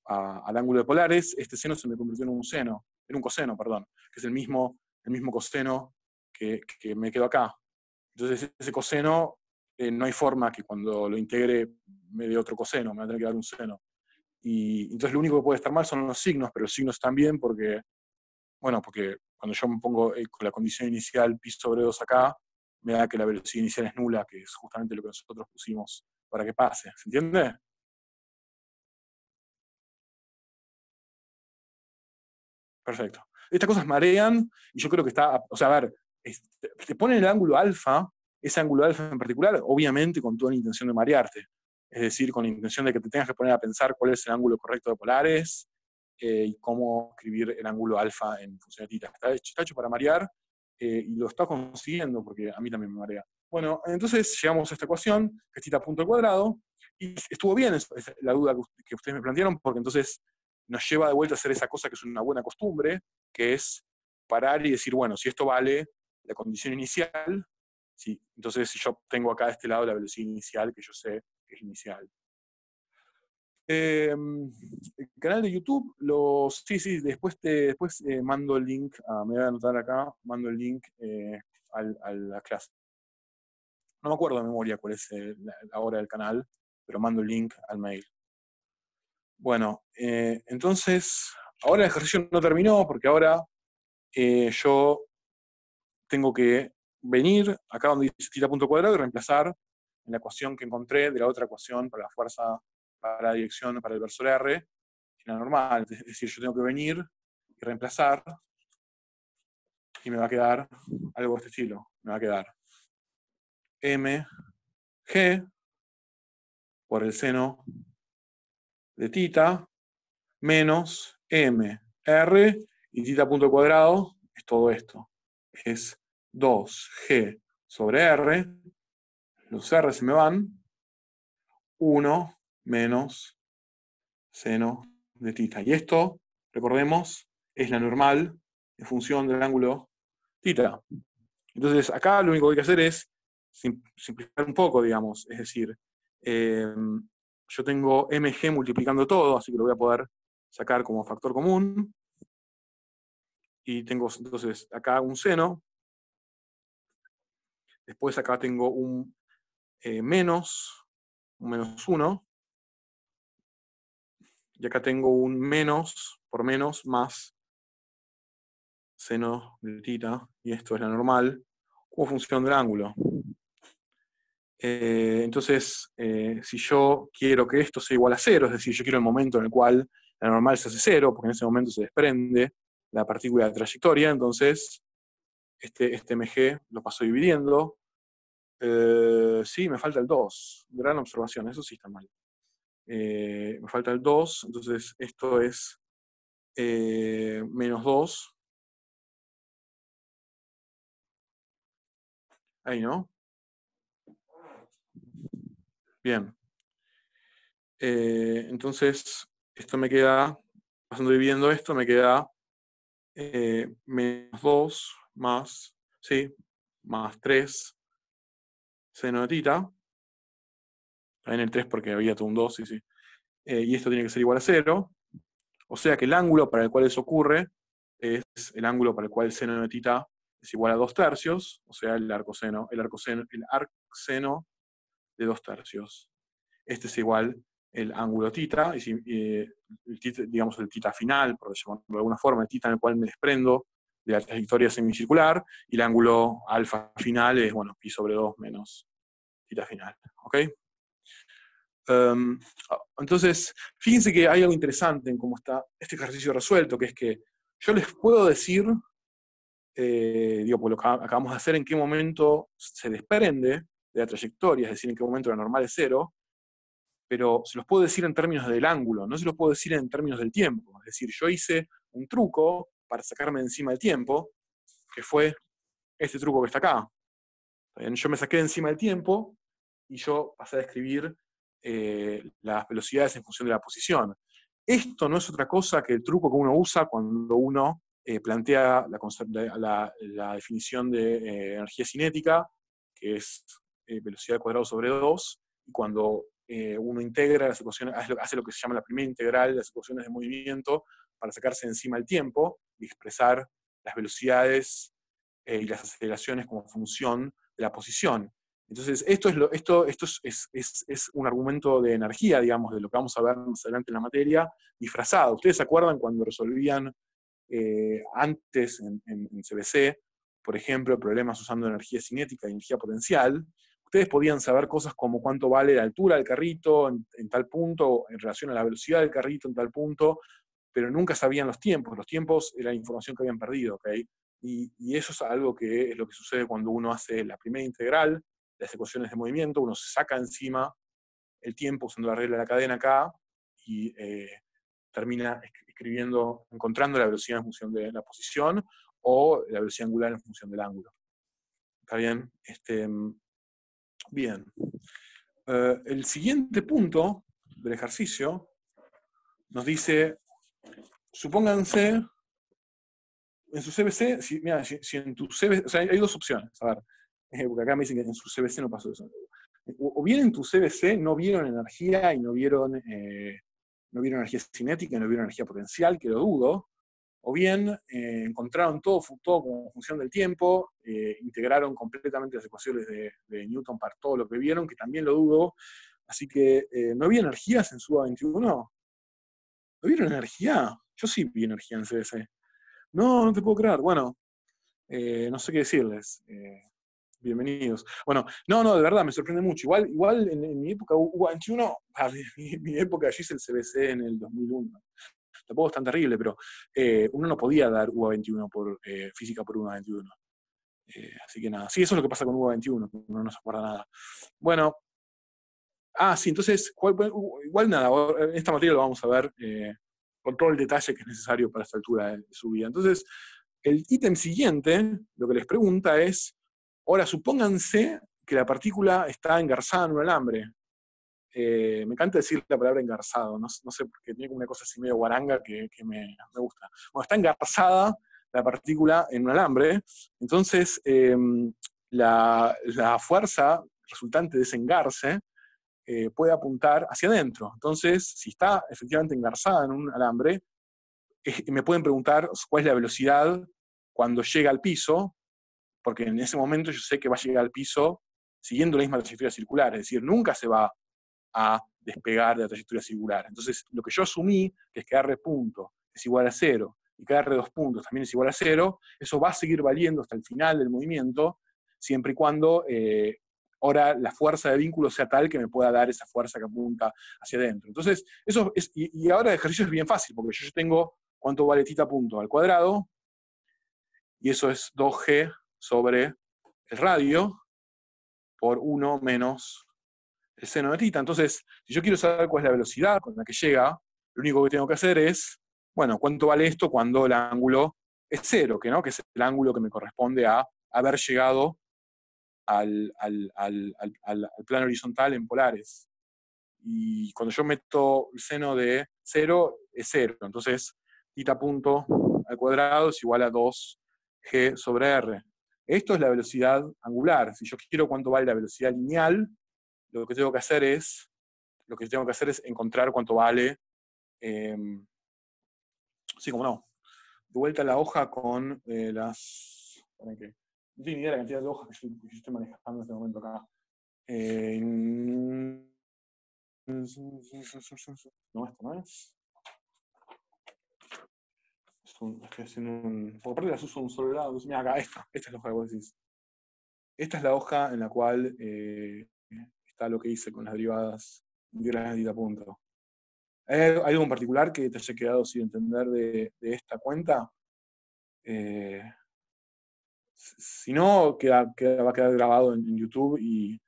al ángulo de polares, este seno se me convirtió en un coseno, perdón, que es el mismo coseno que me quedó acá. Entonces, ese coseno, no hay forma que cuando lo integre me dé otro coseno, me va a tener que dar un seno. Y entonces lo único que puede estar mal son los signos, pero los signos están bien porque cuando yo me pongo con la condición inicial pi sobre 2 acá, me da que la velocidad inicial es nula, que es justamente lo que nosotros pusimos para que pase. ¿Se entiende? Perfecto. Estas cosas marean, y yo creo que está, o sea, a ver, te ponen el ángulo alfa, ese ángulo alfa en particular, obviamente con toda la intención de marearte. Es decir, con la intención de que te tengas que poner a pensar cuál es el ángulo correcto de polares y cómo escribir el ángulo alfa en función de tita. Está hecho para marear y lo está consiguiendo porque a mí también me marea. Bueno, entonces llegamos a esta ecuación, que es tita punto al cuadrado, y estuvo bien la duda que ustedes me plantearon, porque entonces nos lleva de vuelta a hacer esa cosa que es una buena costumbre, que es parar y decir, bueno, si esto vale la condición inicial, sí, entonces si yo tengo acá de este lado la velocidad inicial, que yo sé que es inicial. El canal de YouTube, sí, después mando el link, me voy a anotar acá, mando el link a la clase. No me acuerdo de memoria cuál es la hora del canal, pero mando el link al mail. Bueno, entonces, ahora el ejercicio no terminó, porque ahora yo tengo que venir acá donde dice tita punto cuadrado y reemplazar en la ecuación que encontré de la otra ecuación para la fuerza, para la dirección, para el versor R, en la normal. Es decir, yo tengo que venir y reemplazar, y me va a quedar algo de este estilo. Me va a quedar mg por el seno de tita menos mr, y tita punto cuadrado es todo esto. Es 2g sobre r, los r se me van, 1 menos seno de tita. Y esto, recordemos, es la normal en función del ángulo tita. Entonces, acá lo único que hay que hacer es simplificar un poco, digamos. Es decir, yo tengo mg multiplicando todo, así que lo voy a poder sacar como factor común. Y tengo entonces acá un seno. Después acá tengo un menos 1. Y acá tengo un menos por menos más seno de tita. Y esto es la normal como función del ángulo. Entonces, si yo quiero que esto sea igual a 0, es decir, yo quiero el momento en el cual la normal se hace 0, porque en ese momento se desprende la partícula de trayectoria, entonces este mg lo paso dividiendo. Sí, me falta el 2. Gran observación, eso sí está mal. Me falta el 2, entonces esto es menos 2. Ahí, ¿no? Bien. Entonces, esto me queda, pasando dividiendo esto, me queda menos 2 más, sí, más 3 seno de tita. Está en el 3 porque había todo un 2, sí. Y esto tiene que ser igual a 0. O sea que el ángulo para el cual eso ocurre es el ángulo para el cual el seno de tita es igual a 2/3, o sea, el arcseno de 2/3. Este es igual el ángulo tita, digamos el tita final, por llamarlo de alguna forma, el tita en el cual me desprendo de la trayectoria semicircular, y el ángulo alfa final es, bueno, pi sobre 2 menos tita final. ¿Ok? Entonces, fíjense que hay algo interesante en cómo está este ejercicio resuelto, que es que yo les puedo decir, por lo que acabamos de hacer, en qué momento se desprende de la trayectoria, es decir, en qué momento la normal es 0, pero se los puedo decir en términos del ángulo, no se los puedo decir en términos del tiempo. Es decir, yo hice un truco para sacarme de encima el tiempo, que fue este truco que está acá. Yo me saqué de encima el tiempo y yo pasé a describir las velocidades en función de la posición. Esto no es otra cosa que el truco que uno usa cuando uno plantea la definición de energía cinética, que es velocidad al cuadrado sobre 2, y cuando uno integra las ecuaciones, hace lo que se llama la primera integral, las ecuaciones de movimiento, para sacarse de encima el tiempo y expresar las velocidades y las aceleraciones como función de la posición. Entonces, esto es un argumento de energía, digamos, de lo que vamos a ver más adelante en la materia, disfrazado. ¿Ustedes se acuerdan cuando resolvían antes en CBC, por ejemplo, problemas usando energía cinética y energía potencial, ustedes podían saber cosas como cuánto vale la altura del carrito en tal punto, en relación a la velocidad del carrito en tal punto, pero nunca sabían los tiempos. Los tiempos era información que habían perdido, ¿ok? Y eso es algo que es lo que sucede cuando uno hace la primera integral, las ecuaciones de movimiento, uno se saca encima el tiempo usando la regla de la cadena acá, y termina escribiendo, encontrando la velocidad en función de la posición, o la velocidad angular en función del ángulo. ¿Está bien? Bien. El siguiente punto del ejercicio nos dice, supónganse, en su CBC, si en tu CBC, o sea, hay dos opciones, a ver, porque acá me dicen que en su CBC no pasó eso. O bien en tu CBC no vieron energía y no vieron energía cinética y no vieron energía potencial, que lo dudo, o bien encontraron todo como función del tiempo, integraron completamente las ecuaciones de Newton para todo lo que vieron, que también lo dudo. Así que, ¿no había energías en SUA 21? ¿No vieron energía? Yo sí vi energía en CBC. No te puedo creer. Bueno, no sé qué decirles. Bienvenidos. Bueno, no, de verdad, me sorprende mucho. Igual en mi época, UA21, mi época, yo hice el CBC en el 2001. Tampoco es tan terrible, pero uno no podía dar UA21 por física por UA21. Así que nada, sí, eso es lo que pasa con UA21, uno no se acuerda nada. Bueno, sí, entonces, igual nada, en esta materia lo vamos a ver con todo el detalle que es necesario para esta altura de su vida. Entonces, el ítem siguiente, lo que les pregunta es, ahora supónganse que la partícula está engarzada en un alambre. Me encanta decir la palabra engarzado, no sé, porque tiene como una cosa así medio guaranga que me gusta. Bueno, está engarzada la partícula en un alambre, entonces la fuerza resultante de ese engarce puede apuntar hacia adentro. Entonces, si está efectivamente engarzada en un alambre, me pueden preguntar cuál es la velocidad cuando llega al piso, porque en ese momento yo sé que va a llegar al piso siguiendo la misma trayectoria circular, es decir, nunca se va a despegar de la trayectoria circular. Entonces, lo que yo asumí, que es que R punto es igual a 0, y que R2 puntos también es igual a 0, eso va a seguir valiendo hasta el final del movimiento, siempre y cuando ahora la fuerza de vínculo sea tal que me pueda dar esa fuerza que apunta hacia adentro. Entonces, eso es, y ahora el ejercicio es bien fácil, porque yo tengo cuánto vale θ punto al cuadrado, y eso es 2G sobre el radio, por 1 menos el seno de θ. Entonces, si yo quiero saber cuál es la velocidad con la que llega, lo único que tengo que hacer es, bueno, ¿cuánto vale esto cuando el ángulo es 0? Que es el ángulo que me corresponde a haber llegado al plano horizontal en polares. Y cuando yo meto el seno de 0, es 0. Entonces, θ punto al cuadrado es igual a 2G sobre R. Esto es la velocidad angular. Si yo quiero cuánto vale la velocidad lineal, lo que tengo que hacer es encontrar cuánto vale. Sí, como no. De vuelta a la hoja con las. No tengo ni idea de la cantidad de hojas que yo estoy manejando en este momento acá. No, esto no es. Estoy haciendo un. Por parte las uso de un solo lado. Mira acá, esta es la hoja que vos decís. Esta es la hoja en la cual está lo que hice con las derivadas integrales de θ punto. ¿Hay algo en particular que te haya quedado sin entender de esta cuenta? Si no, va a quedar grabado en YouTube y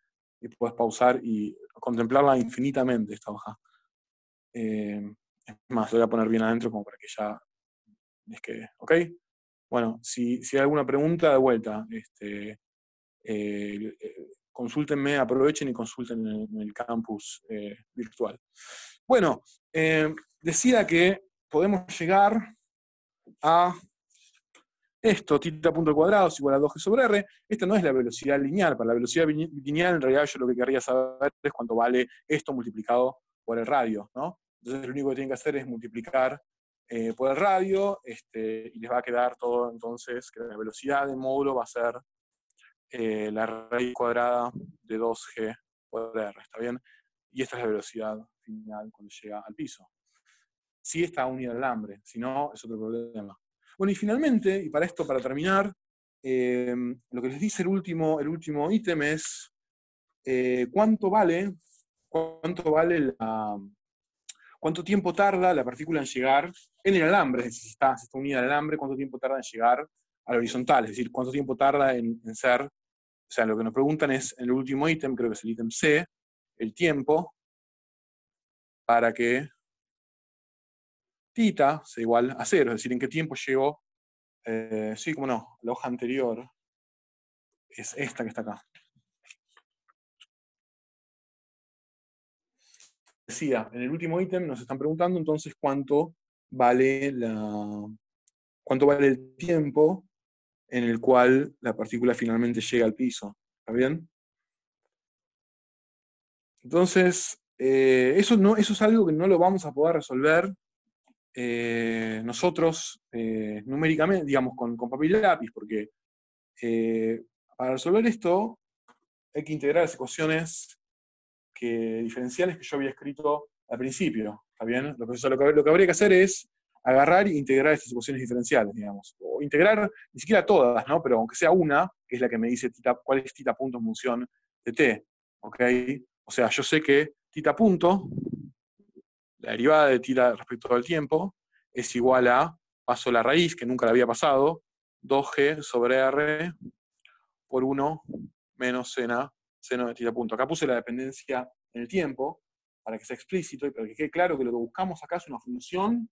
puedes pausar y contemplarla infinitamente, esta hoja. Es más, lo voy a poner bien adentro como para que ya les quede. ¿Ok? Bueno, si hay alguna pregunta, de vuelta, consúltenme, aprovechen y consulten en el campus virtual. Bueno, decía que podemos llegar a esto, θ punto al cuadrado es igual a 2G sobre R. Esta no es la velocidad lineal. Para la velocidad lineal, en realidad, yo lo que querría saber es cuánto vale esto multiplicado por el radio, ¿no? Entonces, lo único que tienen que hacer es multiplicar por el radio, y les va a quedar todo, entonces, que la velocidad del módulo va a ser la raíz cuadrada de 2G por R, ¿está bien? Y esta es la velocidad final cuando llega al piso. Si está unida al alambre, si no, es otro problema. Bueno, y finalmente, y para esto, para terminar, lo que les dice el último ítem es cuánto vale cuánto tiempo tarda la partícula en llegar en el alambre, es decir, si está unida al alambre, cuánto tiempo tarda en llegar al horizontal, es decir, cuánto tiempo tarda en ser, o sea, lo que nos preguntan es, en el último ítem, creo que es el ítem C, el tiempo para que θ sea igual a 0, es decir, en qué tiempo llegó, sí, como no, la hoja anterior es esta que está acá. Decía, en el último ítem nos están preguntando entonces cuánto vale el tiempo en el cual la partícula finalmente llega al piso. ¿Está bien? Entonces, eso es algo que no lo vamos a poder resolver nosotros numéricamente, digamos, con papel y lápiz, porque para resolver esto hay que integrar las ecuaciones diferenciales que yo había escrito al principio. ¿Está bien? Lo que habría que hacer es agarrar e integrar estas ecuaciones diferenciales, digamos. O integrar ni siquiera todas, ¿no? Pero aunque sea una, que es la que me dice cuál es θ punto en función de t. ¿Ok? O sea, yo sé que θ punto, la derivada de θ respecto al tiempo, es igual a, paso la raíz, que nunca la había pasado, 2g sobre r por 1 menos seno de θ punto. Acá puse la dependencia en el tiempo, para que sea explícito y para que quede claro que lo que buscamos acá es una función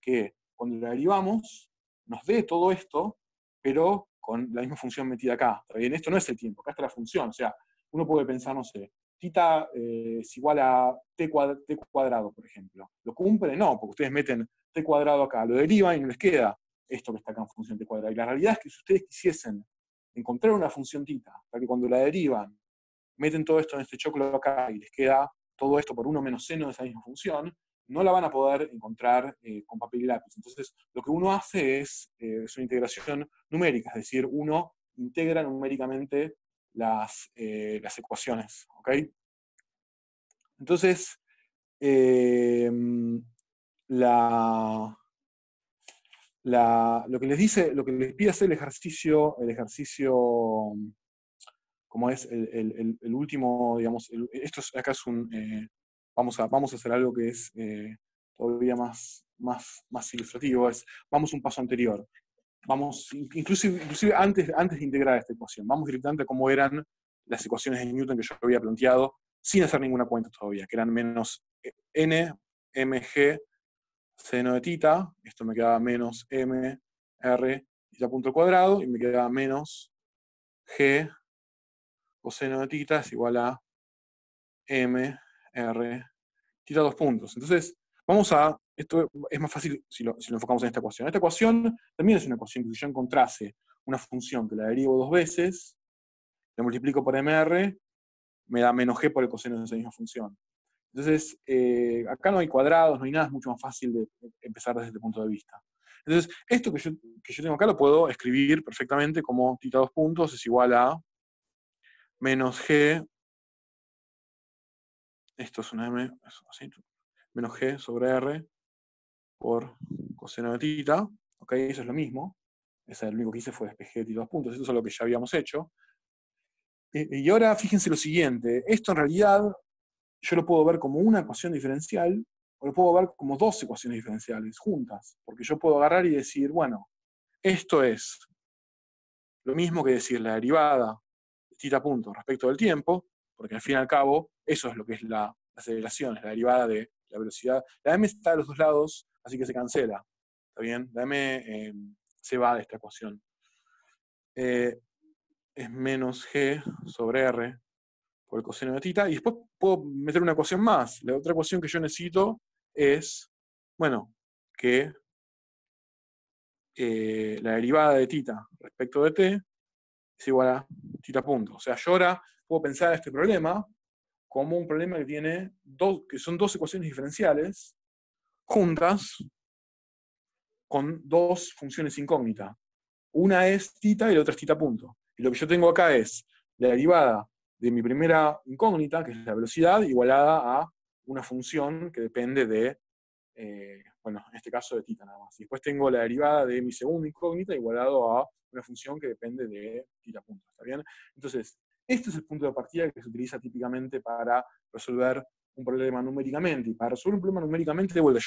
que cuando la derivamos nos dé todo esto, pero con la misma función metida acá. ¿Está bien? Esto no es el tiempo, acá está la función. O sea, uno puede pensar, no sé, θ es igual a t cuadrado, por ejemplo. ¿Lo cumple? No, porque ustedes meten t cuadrado acá, lo derivan y no les queda esto que está acá en función t cuadrado. Y la realidad es que si ustedes quisiesen encontrar una función θ, para que cuando la derivan, meten todo esto en este choclo acá y les queda todo esto por 1 menos seno de esa misma función, no la van a poder encontrar con papel y lápiz. Entonces, lo que uno hace es una integración numérica, es decir, uno integra numéricamente las ecuaciones. ¿Ok? Entonces, lo que les pide hacer el ejercicio como es el último, digamos, acá es vamos a hacer algo que es todavía más ilustrativo, vamos un paso anterior. Inclusive antes de integrar esta ecuación, vamos directamente a cómo eran las ecuaciones de Newton que yo había planteado, sin hacer ninguna cuenta todavía, que eran menos n, mg, seno de θ, esto me quedaba menos m, r, θ punto al cuadrado, y me quedaba menos g, coseno de θ es igual a m, r, θ dos puntos. Entonces, esto es más fácil si lo enfocamos en esta ecuación. Esta ecuación también es una ecuación que si yo encontrase una función que la derivo dos veces, la multiplico por mr, me da menos g por el coseno de esa misma función. Entonces, acá no hay cuadrados, no hay nada, es mucho más fácil de empezar desde este punto de vista. Entonces, esto que yo tengo acá lo puedo escribir perfectamente como θ dos puntos es igual a menos g, esto es una m, así, menos g sobre r por coseno de θ, ¿ok? Eso es lo mismo. Lo único que hice fue despejar θ dos puntos, eso es lo que ya habíamos hecho. Y ahora fíjense lo siguiente, esto en realidad yo lo puedo ver como una ecuación diferencial, o lo puedo ver como dos ecuaciones diferenciales juntas, porque yo puedo agarrar y decir, bueno, esto es lo mismo que decir la derivada de θ punto respecto del tiempo, porque al fin y al cabo, eso es lo que es la aceleración, es la derivada de la velocidad. La m está a los dos lados, así que se cancela. ¿Está bien? La m se va de esta ecuación. Es menos g sobre r por el coseno de θ, y después puedo meter una ecuación más. La otra ecuación que yo necesito es, bueno, que la derivada de θ respecto de t es igual a θ punto. O sea, yo ahora puedo pensar este problema como un problema que tiene que son dos ecuaciones diferenciales juntas con dos funciones incógnitas. Una es θ y la otra es θ punto. Y lo que yo tengo acá es la derivada de mi primera incógnita, que es la velocidad, igualada a una función que depende de bueno, en este caso de θ nada más. Y después tengo la derivada de mi segunda incógnita igualado a una función que depende de θ punto, ¿está bien? Entonces, este es el punto de partida que se utiliza típicamente para resolver un problema numéricamente. Y para resolver un problema numéricamente, de vuelta,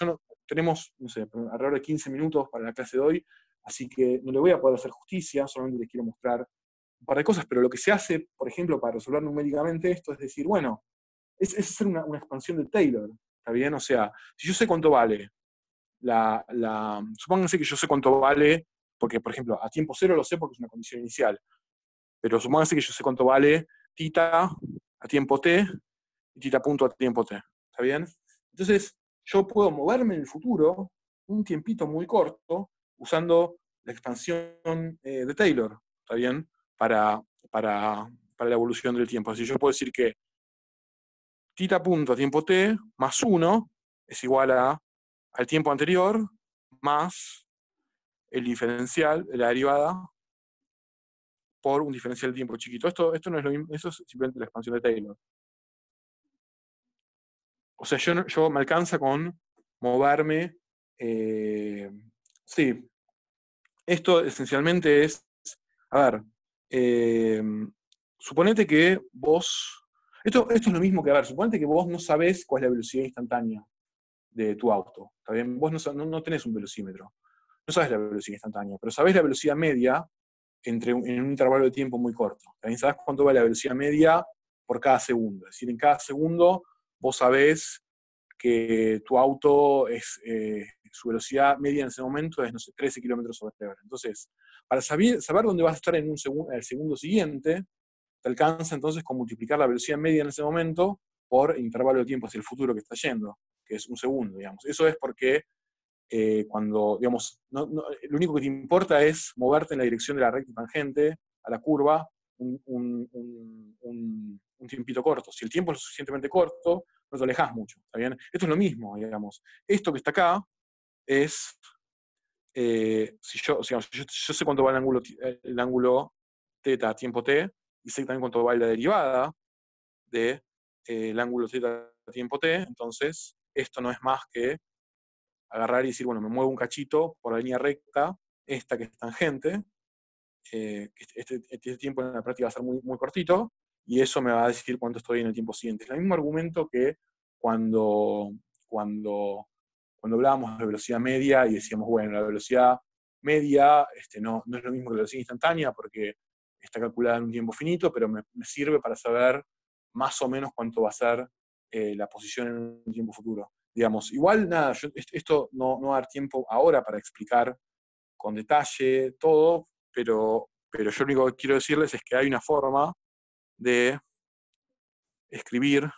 tenemos, no sé, alrededor de 15 minutos para la clase de hoy, así que no le voy a poder hacer justicia, solamente les quiero mostrar un par de cosas, pero lo que se hace, por ejemplo, para resolver numéricamente esto es decir, bueno, es hacer una expansión de Taylor, ¿está bien? O sea, si yo sé cuánto vale supónganse que yo sé cuánto vale, porque, por ejemplo, a tiempo cero lo sé porque es una condición inicial, pero supónganse que yo sé cuánto vale θ a tiempo t y θ punto a tiempo t, ¿está bien? Entonces, yo puedo moverme en el futuro un tiempito muy corto usando la expansión de Taylor, ¿está bien? Para la evolución del tiempo. Así yo puedo decir que θ punto a tiempo t más 1 es igual al tiempo anterior más el diferencial, la derivada, por un diferencial de tiempo chiquito. Esto no es lo mismo, eso es simplemente la expansión de Taylor. O sea, yo me alcanza con moverme. Sí, esto esencialmente es, a ver, suponete que vos, esto es lo mismo que, a ver, suponete que vos no sabés cuál es la velocidad instantánea de tu auto, ¿está bien? Vos no tenés un velocímetro, no sabés la velocidad instantánea, pero sabés la velocidad media en un intervalo de tiempo muy corto. También sabés cuánto va la velocidad media por cada segundo. Es decir, en cada segundo vos sabés que tu auto su velocidad media en ese momento es, no sé, 13 kilómetros sobre hora. Entonces, para saber dónde vas a estar en el segundo siguiente, te alcanza entonces con multiplicar la velocidad media en ese momento por el intervalo de tiempo hacia el futuro que está yendo, que es un segundo, digamos. Eso es porque cuando, digamos, lo único que te importa es moverte en la dirección de la recta tangente a la curva un tiempito corto. Si el tiempo es lo suficientemente corto, no te alejas mucho, ¿está bien? Esto es lo mismo, digamos. Esto que está acá es, si yo sé cuánto va el ángulo θ a tiempo t, y sé también cuánto va la derivada de el ángulo θ a tiempo t, entonces esto no es más que agarrar y decir, bueno, me muevo un cachito por la línea recta, esta que es tangente, este tiempo en la práctica va a ser muy, muy cortito, y eso me va a decir cuánto estoy en el tiempo siguiente. Es el mismo argumento que cuando hablábamos de velocidad media y decíamos, bueno, la velocidad media no es lo mismo que la velocidad instantánea porque está calculada en un tiempo finito, pero me sirve para saber más o menos cuánto va a ser la posición en un tiempo futuro. Digamos, igual nada, esto no va a dar tiempo ahora para explicar con detalle todo, pero yo lo único que quiero decirles es que hay una forma de escribir,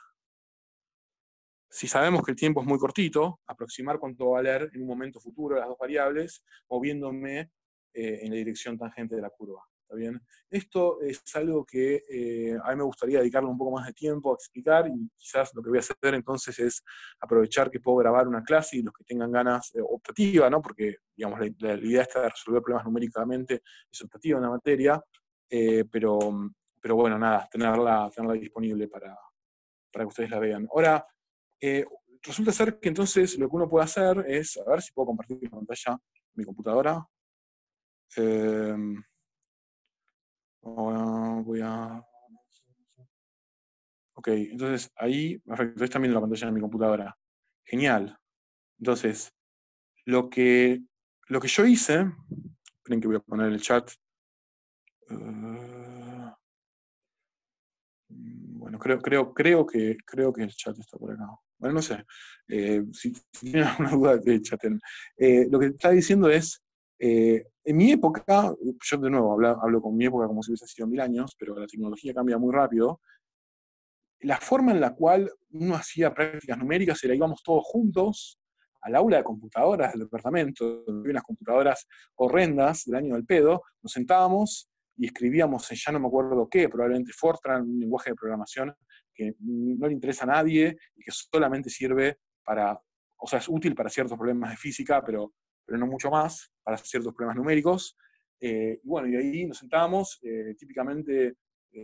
si sabemos que el tiempo es muy cortito, aproximar cuánto va a valer en un momento futuro las dos variables, moviéndome en la dirección tangente de la curva. ¿Está bien? Esto es algo que a mí me gustaría dedicarle un poco más de tiempo a explicar, y quizás lo que voy a hacer entonces es aprovechar que puedo grabar una clase y los que tengan ganas, optativa, ¿no? Porque digamos, la idea está de resolver problemas numéricamente, es optativa una materia, pero bueno, nada, tenerla disponible para que ustedes la vean. Ahora, resulta ser que entonces lo que uno puede hacer es, a ver si puedo compartir mi pantalla en mi computadora. Ok, entonces ahí, perfecto, ahí están viendo la pantalla de mi computadora. Genial. Entonces, lo que yo hice, esperen que voy a poner el chat. Bueno, creo que el chat está por acá. Bueno, no sé. Si tienen alguna duda, chaten. Lo que está diciendo es, en mi época, yo de nuevo hablo con mi época como si hubiese sido 1000 años, pero la tecnología cambia muy rápido. La forma en la cual uno hacía prácticas numéricas era íbamos todos juntos al aula de computadoras del departamento, donde había unas computadoras horrendas del año del pedo, nos sentábamos y escribíamos en ya no me acuerdo qué, probablemente Fortran, un lenguaje de programación que no le interesa a nadie y que solamente sirve para, o sea, es útil para ciertos problemas de física, pero no mucho más, para ciertos problemas numéricos. Y bueno, y ahí nos sentábamos, típicamente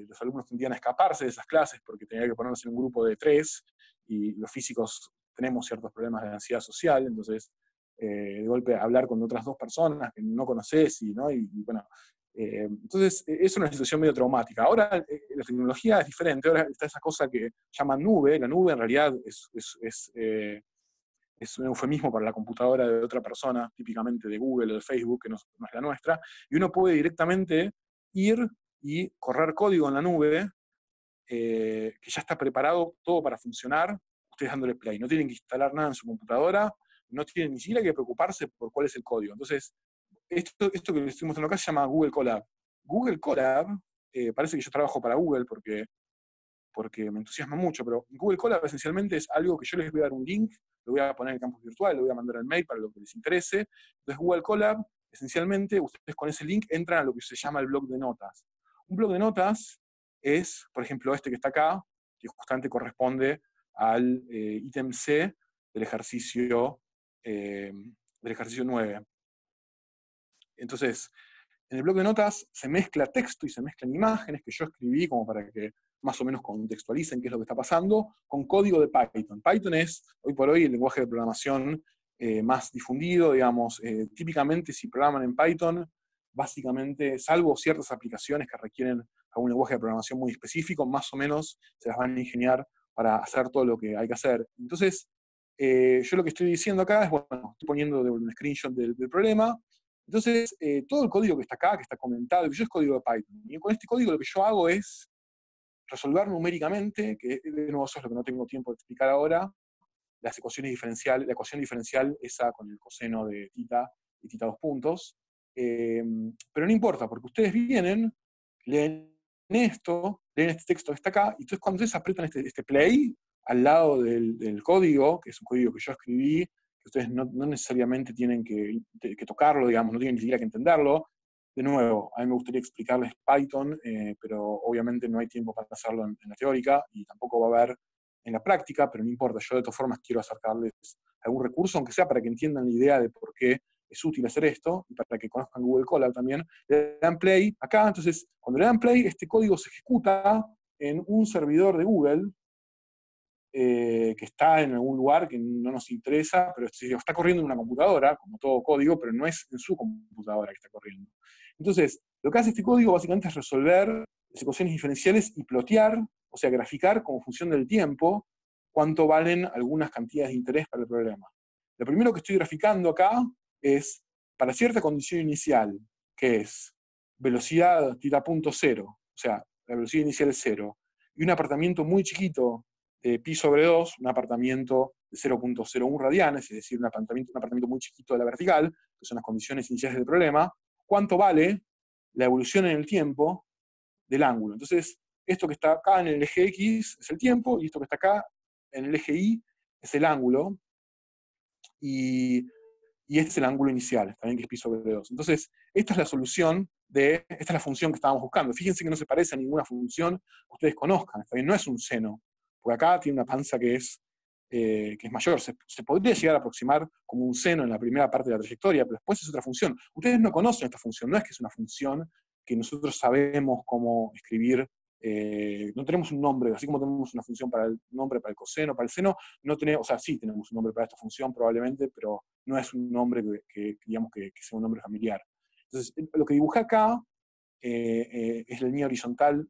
los alumnos tendían a escaparse de esas clases porque tenían que ponerse en un grupo de 3, y los físicos tenemos ciertos problemas de ansiedad social, entonces de golpe hablar con otras dos personas que no conoces, ¿no? Y bueno, entonces es una situación medio traumática. Ahora la tecnología es diferente, ahora está esa cosa que llaman nube. La nube en realidad es un eufemismo para la computadora de otra persona, típicamente de Google o de Facebook, que no es la nuestra, y uno puede directamente ir y correr código en la nube, que ya está preparado todo para funcionar, ustedes dándole play. No tienen que instalar nada en su computadora, no tienen ni siquiera que preocuparse por cuál es el código. Entonces, esto que les estoy mostrando acá se llama Google Colab. Google Colab, parece que yo trabajo para Google porque me entusiasma mucho, pero Google Colab esencialmente es algo que yo les voy a dar un link, lo voy a poner en el campus virtual, lo voy a mandar al mail para lo que les interese. Entonces Google Colab, esencialmente, ustedes con ese link entran a lo que se llama el blog de notas. Un blog de notas es, por ejemplo, este que está acá, que justamente corresponde al ítem C del ejercicio 9. Entonces, en el blog de notas se mezcla texto y se mezclan imágenes que yo escribí como para que más o menos contextualicen qué es lo que está pasando, con código de Python. Python es, hoy por hoy, el lenguaje de programación más difundido, digamos. Típicamente, si programan en Python, básicamente, salvo ciertas aplicaciones que requieren algún lenguaje de programación muy específico, más o menos se las van a ingeniar para hacer todo lo que hay que hacer. Entonces, yo lo que estoy diciendo acá es, bueno, estoy poniendo un screenshot del problema. Entonces, todo el código que está acá, que está comentado, que yo es código de Python. Y con este código lo que yo hago es resolver numéricamente, que de nuevo eso es lo que no tengo tiempo de explicar ahora, las ecuaciones diferenciales, la ecuación diferencial esa con el coseno de tita y tita 2 puntos. Pero no importa, porque ustedes vienen, leen esto, leen este texto que está acá, y entonces cuando ustedes aprietan este play al lado del código, que es un código que yo escribí, que ustedes no necesariamente tienen que tocarlo, digamos, no tienen ni siquiera que entenderlo. De nuevo, a mí me gustaría explicarles Python, pero obviamente no hay tiempo para hacerlo en la teórica, y tampoco va a haber en la práctica, pero no importa, yo de todas formas quiero acercarles algún recurso, aunque sea para que entiendan la idea de por qué es útil hacer esto, y para que conozcan Google Colab también. Le dan play acá, entonces cuando le dan play, este código se ejecuta en un servidor de Google, que está en algún lugar que no nos interesa, pero está corriendo en una computadora, como todo código, pero no es en su computadora que está corriendo. Entonces, lo que hace este código básicamente es resolver las ecuaciones diferenciales y plotear, o sea, graficar como función del tiempo, cuánto valen algunas cantidades de interés para el problema. Lo primero que estoy graficando acá es, para cierta condición inicial, que es velocidad θ.0, o sea, la velocidad inicial es 0, y un apartamiento muy chiquito de pi sobre 2, un apartamiento de 0.01 radianes, es decir, un apartamiento muy chiquito de la vertical, que son las condiciones iniciales del problema, ¿cuánto vale la evolución en el tiempo del ángulo? Entonces, esto que está acá en el eje X es el tiempo, y esto que está acá en el eje Y es el ángulo, y este es el ángulo inicial, también que es pi sobre 2. Entonces, esta es la solución esta es la función que estábamos buscando. Fíjense que no se parece a ninguna función que ustedes conozcan, está bien, no es un seno, porque acá tiene una panza que es mayor. Se podría llegar a aproximar como un seno en la primera parte de la trayectoria, pero después es otra función. Ustedes no conocen esta función, no es que es una función que nosotros sabemos cómo escribir, no tenemos un nombre, así como tenemos una función para el nombre, para el coseno, para el seno, no tenemos, o sea, sí tenemos un nombre para esta función probablemente, pero no es un nombre digamos que sea un nombre familiar. Entonces, lo que dibujé acá es la línea horizontal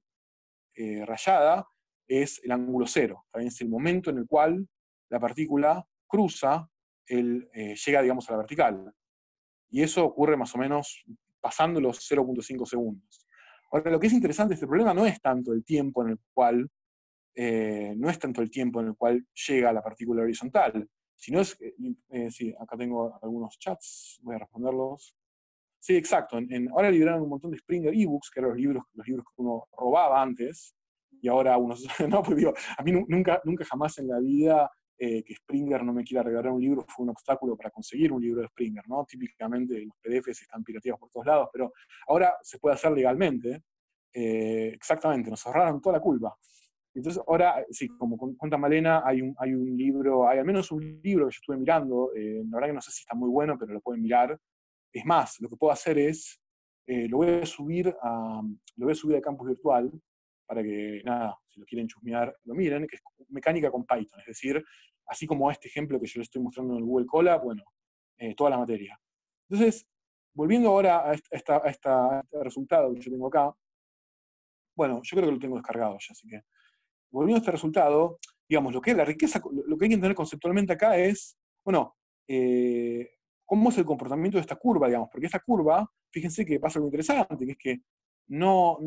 rayada, es el ángulo cero, también es el momento en el cual la partícula cruza, llega, digamos, a la vertical. Y eso ocurre más o menos pasando los 0.5 segundos. Ahora, lo que es interesante de este problema no es tanto el tiempo en el cual llega la partícula horizontal, sino es, sí, acá tengo algunos chats, voy a responderlos. Sí, exacto. Ahora liberaron un montón de Springer ebooks, que eran los libros que uno robaba antes, y ahora uno... No, pues digo, a mí nunca jamás en la vida que Springer no me quiera regalar un libro fue un obstáculo para conseguir un libro de Springer, ¿no? Típicamente los PDFs están pirateados por todos lados, pero ahora se puede hacer legalmente. Exactamente, nos ahorraron toda la culpa. Entonces ahora, sí, como cuenta Malena, hay un libro, hay al menos un libro que yo estuve mirando, la verdad que no sé si está muy bueno, pero lo pueden mirar. Es más, lo que puedo hacer es, lo voy a subir a campus virtual, para que, nada, si lo quieren chusmear, lo miren, que es mecánica con Python, es decir, así como este ejemplo que yo les estoy mostrando en el Google Colab, bueno, toda la materia. Entonces, volviendo ahora a este resultado que yo tengo acá, bueno, yo creo que lo tengo descargado ya, así que, volviendo a este resultado, digamos, lo que es la riqueza, lo que hay que entender conceptualmente acá es, bueno, cómo es el comportamiento de esta curva, digamos, porque esta curva, fíjense que pasa algo interesante, que es que no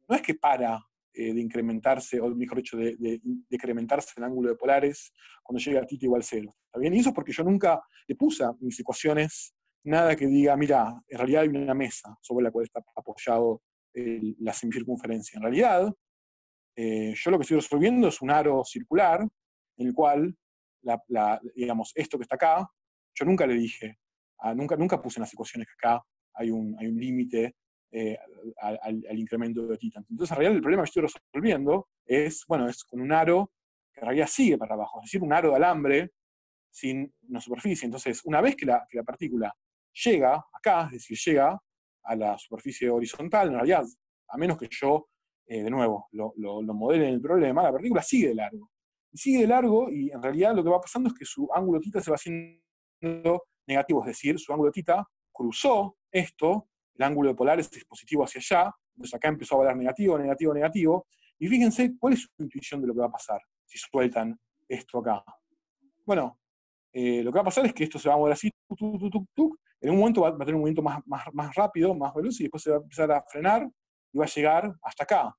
es que para de incrementarse, o mejor dicho, de decrementarse el ángulo de polares cuando llega a θ igual 0. ¿Está bien? Y eso es porque yo nunca le puse a mis ecuaciones nada que diga, mira, en realidad hay una mesa sobre la cual está apoyado la semicircunferencia. En realidad, yo lo que estoy resolviendo es un aro circular, en el cual, digamos, esto que está acá, yo nunca le dije, nunca puse en las ecuaciones que acá hay un límite al incremento de θ. Entonces, en realidad, el problema que estoy resolviendo es, bueno, es con un aro que en realidad sigue para abajo, es decir, un aro de alambre sin una superficie. Entonces, una vez que la partícula llega acá, es decir, llega a la superficie horizontal, en realidad, a menos que yo, de nuevo, lo modele en el problema, la partícula sigue de largo. Y sigue de largo, y en realidad lo que va pasando es que su ángulo θ se va haciendo negativo, es decir, su ángulo θ cruzó esto, el ángulo de polares es positivo hacia allá, entonces acá empezó a valer negativo, negativo, negativo, y fíjense cuál es su intuición de lo que va a pasar si sueltan esto acá. Bueno, lo que va a pasar es que esto se va a mover así, en un momento va a tener un movimiento más rápido, más veloz, y después se va a empezar a frenar y va a llegar hasta acá,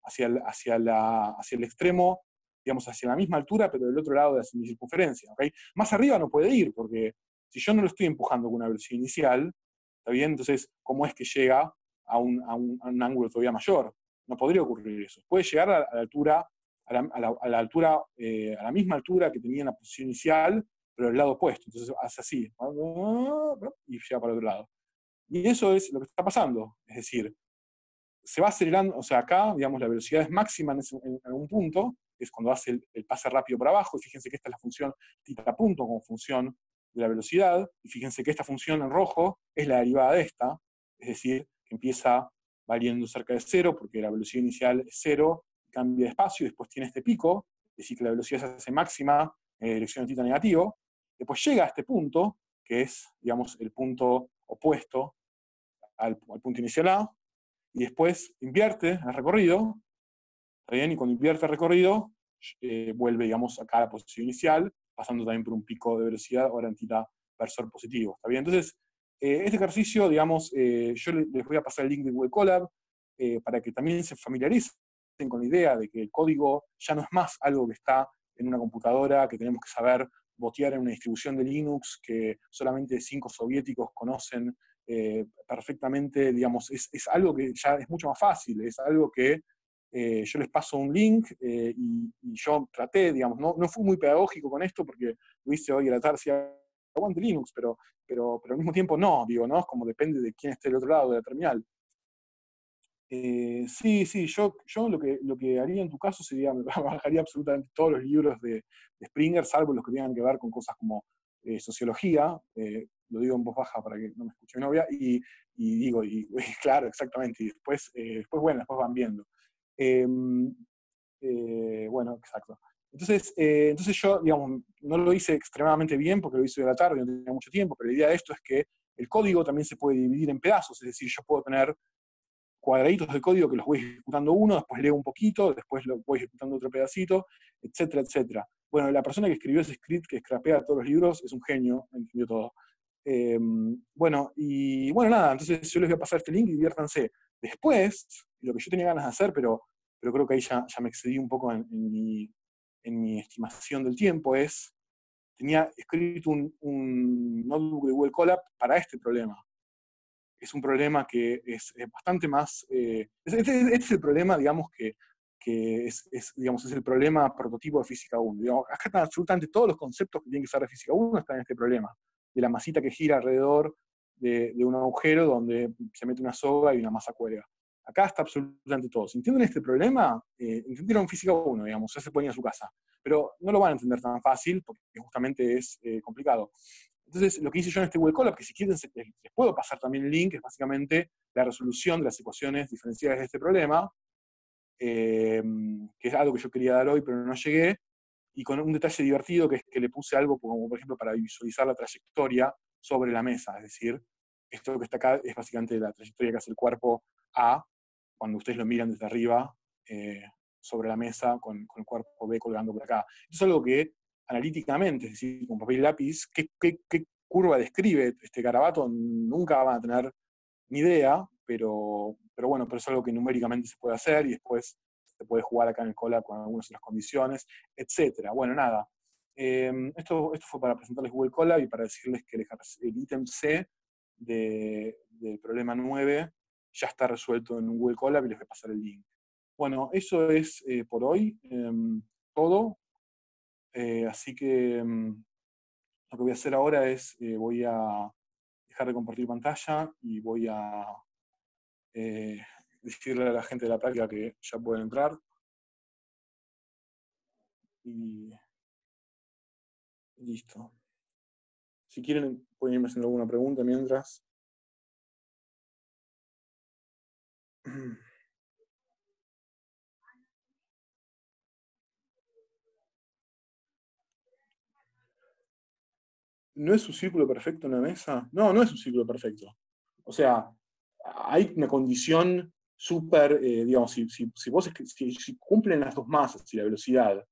hacia el extremo, digamos, hacia la misma altura, pero del otro lado de la semicircunferencia. ¿Okay? Más arriba no puede ir, porque si yo no lo estoy empujando con una velocidad inicial, ¿está bien? Entonces, ¿cómo es que llega a un ángulo todavía mayor? No podría ocurrir eso. Puede llegar a la altura, a la misma altura que tenía en la posición inicial, pero del lado opuesto. Entonces hace así, y llega para el otro lado. Y eso es lo que está pasando. Es decir, se va acelerando, o sea, acá, digamos, la velocidad es máxima en algún punto, que es cuando hace el pase rápido para abajo, y fíjense que esta es la función θ punto como función de la velocidad, y fíjense que esta función en rojo es la derivada de esta, es decir, que empieza valiendo cerca de 0, porque la velocidad inicial es 0, cambia de espacio, y después tiene este pico, es decir, que la velocidad se hace máxima en dirección de θ negativo, después llega a este punto, que es, digamos, el punto opuesto al punto inicial A, y después invierte el recorrido, ¿está bien? Y cuando invierte el recorrido, vuelve, digamos, acá a la posición inicial, pasando también por un pico de velocidad, ahora en θ versor positivo, ¿está bien? Entonces, este ejercicio, digamos, yo les voy a pasar el link de Google Colab, para que también se familiaricen con la idea de que el código ya no es más algo que está en una computadora, que tenemos que saber botear en una distribución de Linux que solamente 5 soviéticos conocen perfectamente, digamos, es algo que ya es mucho más fácil, es algo que yo les paso un link y yo traté, digamos, no fui muy pedagógico con esto porque lo hice hoy a la tarde, aguante Linux, pero al mismo tiempo no, digo, ¿no? Es como depende de quién esté del otro lado de la terminal. Sí, yo lo que haría en tu caso sería, me bajaría absolutamente todos los libros de Springer, salvo los que tengan que ver con cosas como sociología, lo digo en voz baja para que no me escuche mi novia, y digo, claro, exactamente, y después después van viendo. Bueno, exacto. Entonces yo, digamos, no lo hice extremadamente bien porque lo hice de la tarde, no tenía mucho tiempo, pero la idea de esto es que el código también se puede dividir en pedazos, es decir, yo puedo tener cuadraditos de código que los voy ejecutando uno, después leo un poquito, después lo voy ejecutando otro pedacito, etcétera, etcétera. Bueno, la persona que escribió ese script que scrapea todos los libros es un genio, entendió todo. Bueno, nada, entonces yo les voy a pasar este link y diviértanse. Después, lo que yo tenía ganas de hacer, pero creo que ahí ya me excedí un poco en mi estimación del tiempo, tenía escrito un notebook de Google Colab para este problema. Es un problema que es bastante más... este es el problema, digamos, que digamos, es el problema prototipo de Física 1. Digamos, acá están absolutamente todos los conceptos que tienen que ser de Física 1 están en este problema, de la masita que gira alrededor de un agujero donde se mete una soga y una masa cuelga. Acá está absolutamente todo. Si entienden este problema, entendieron Física 1, digamos, ya se pueden ir a su casa. Pero no lo van a entender tan fácil, porque justamente es complicado. Entonces, lo que hice yo en este Google Colab, que si quieren les puedo pasar también el link, es básicamente la resolución de las ecuaciones diferenciales de este problema, que es algo que yo quería dar hoy, pero no llegué, y con un detalle divertido, que es que le puse algo como, por ejemplo, para visualizar la trayectoria sobre la mesa, es decir, esto que está acá es básicamente la trayectoria que hace el cuerpo A, cuando ustedes lo miran desde arriba, sobre la mesa, con el cuerpo B colgando por acá. Esto es algo que analíticamente, es decir, con papel y lápiz, ¿qué curva describe este garabato? Nunca van a tener ni idea, pero bueno, pero es algo que numéricamente se puede hacer y después se puede jugar acá en el Colab con algunas otras condiciones, etc. Bueno, nada. Esto fue para presentarles Google Colab y para decirles que el ítem C del problema 9 ya está resuelto en Google Colab y les voy a pasar el link. Bueno, eso es por hoy todo. Así que lo que voy a hacer ahora es, voy a dejar de compartir pantalla y voy a decirle a la gente de la práctica que ya pueden entrar. Y listo. Si quieren, pueden irme haciendo alguna pregunta mientras. ¿No es un círculo perfecto una mesa? No, no es un círculo perfecto. O sea, hay una condición súper, digamos, si cumplen las dos masas y la velocidad,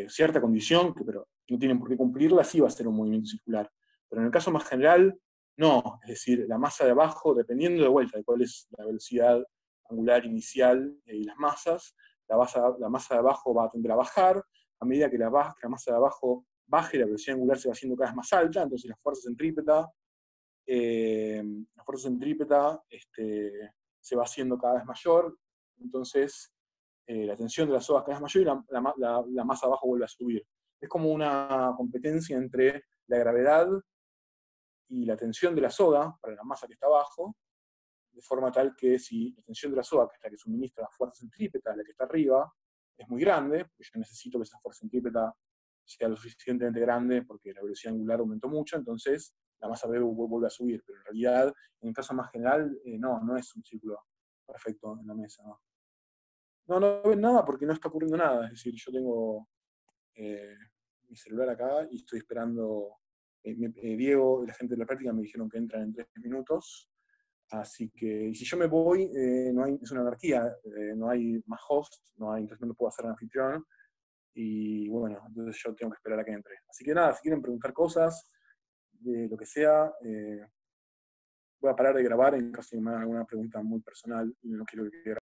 cierta condición, pero no tienen por qué cumplirla, sí va a ser un movimiento circular. Pero en el caso más general, no. Es decir, la masa de abajo, dependiendo de vuelta de cuál es la velocidad angular inicial y las masas, la masa de abajo va a tender a bajar. A medida que la masa de abajo baje, la velocidad angular se va haciendo cada vez más alta, entonces la fuerza centrípeta se va haciendo cada vez mayor, entonces la tensión de las sogas cada vez mayor y la masa abajo vuelve a subir. Es como una competencia entre la gravedad y la tensión de la soga para la masa que está abajo, de forma tal que si la tensión de la soga, que es la que suministra la fuerza centrípeta, la que está arriba, es muy grande, porque yo necesito que esa fuerza centrípeta sea lo suficientemente grande porque la velocidad angular aumentó mucho, entonces la masa B vuelve a subir, pero en realidad, en el caso más general, no es un círculo perfecto en la mesa. No ven nada porque no está ocurriendo nada, es decir, yo tengo mi celular acá y estoy esperando, Diego y la gente de la práctica me dijeron que entran en 3 minutos, así que si yo me voy, es una anarquía, no hay más host, entonces no puedo hacer anfitrión, y bueno, entonces yo tengo que esperar a que entre. Así que nada, si quieren preguntar cosas, de lo que sea, voy a parar de grabar en caso de que me hagan alguna pregunta muy personal y no quiero que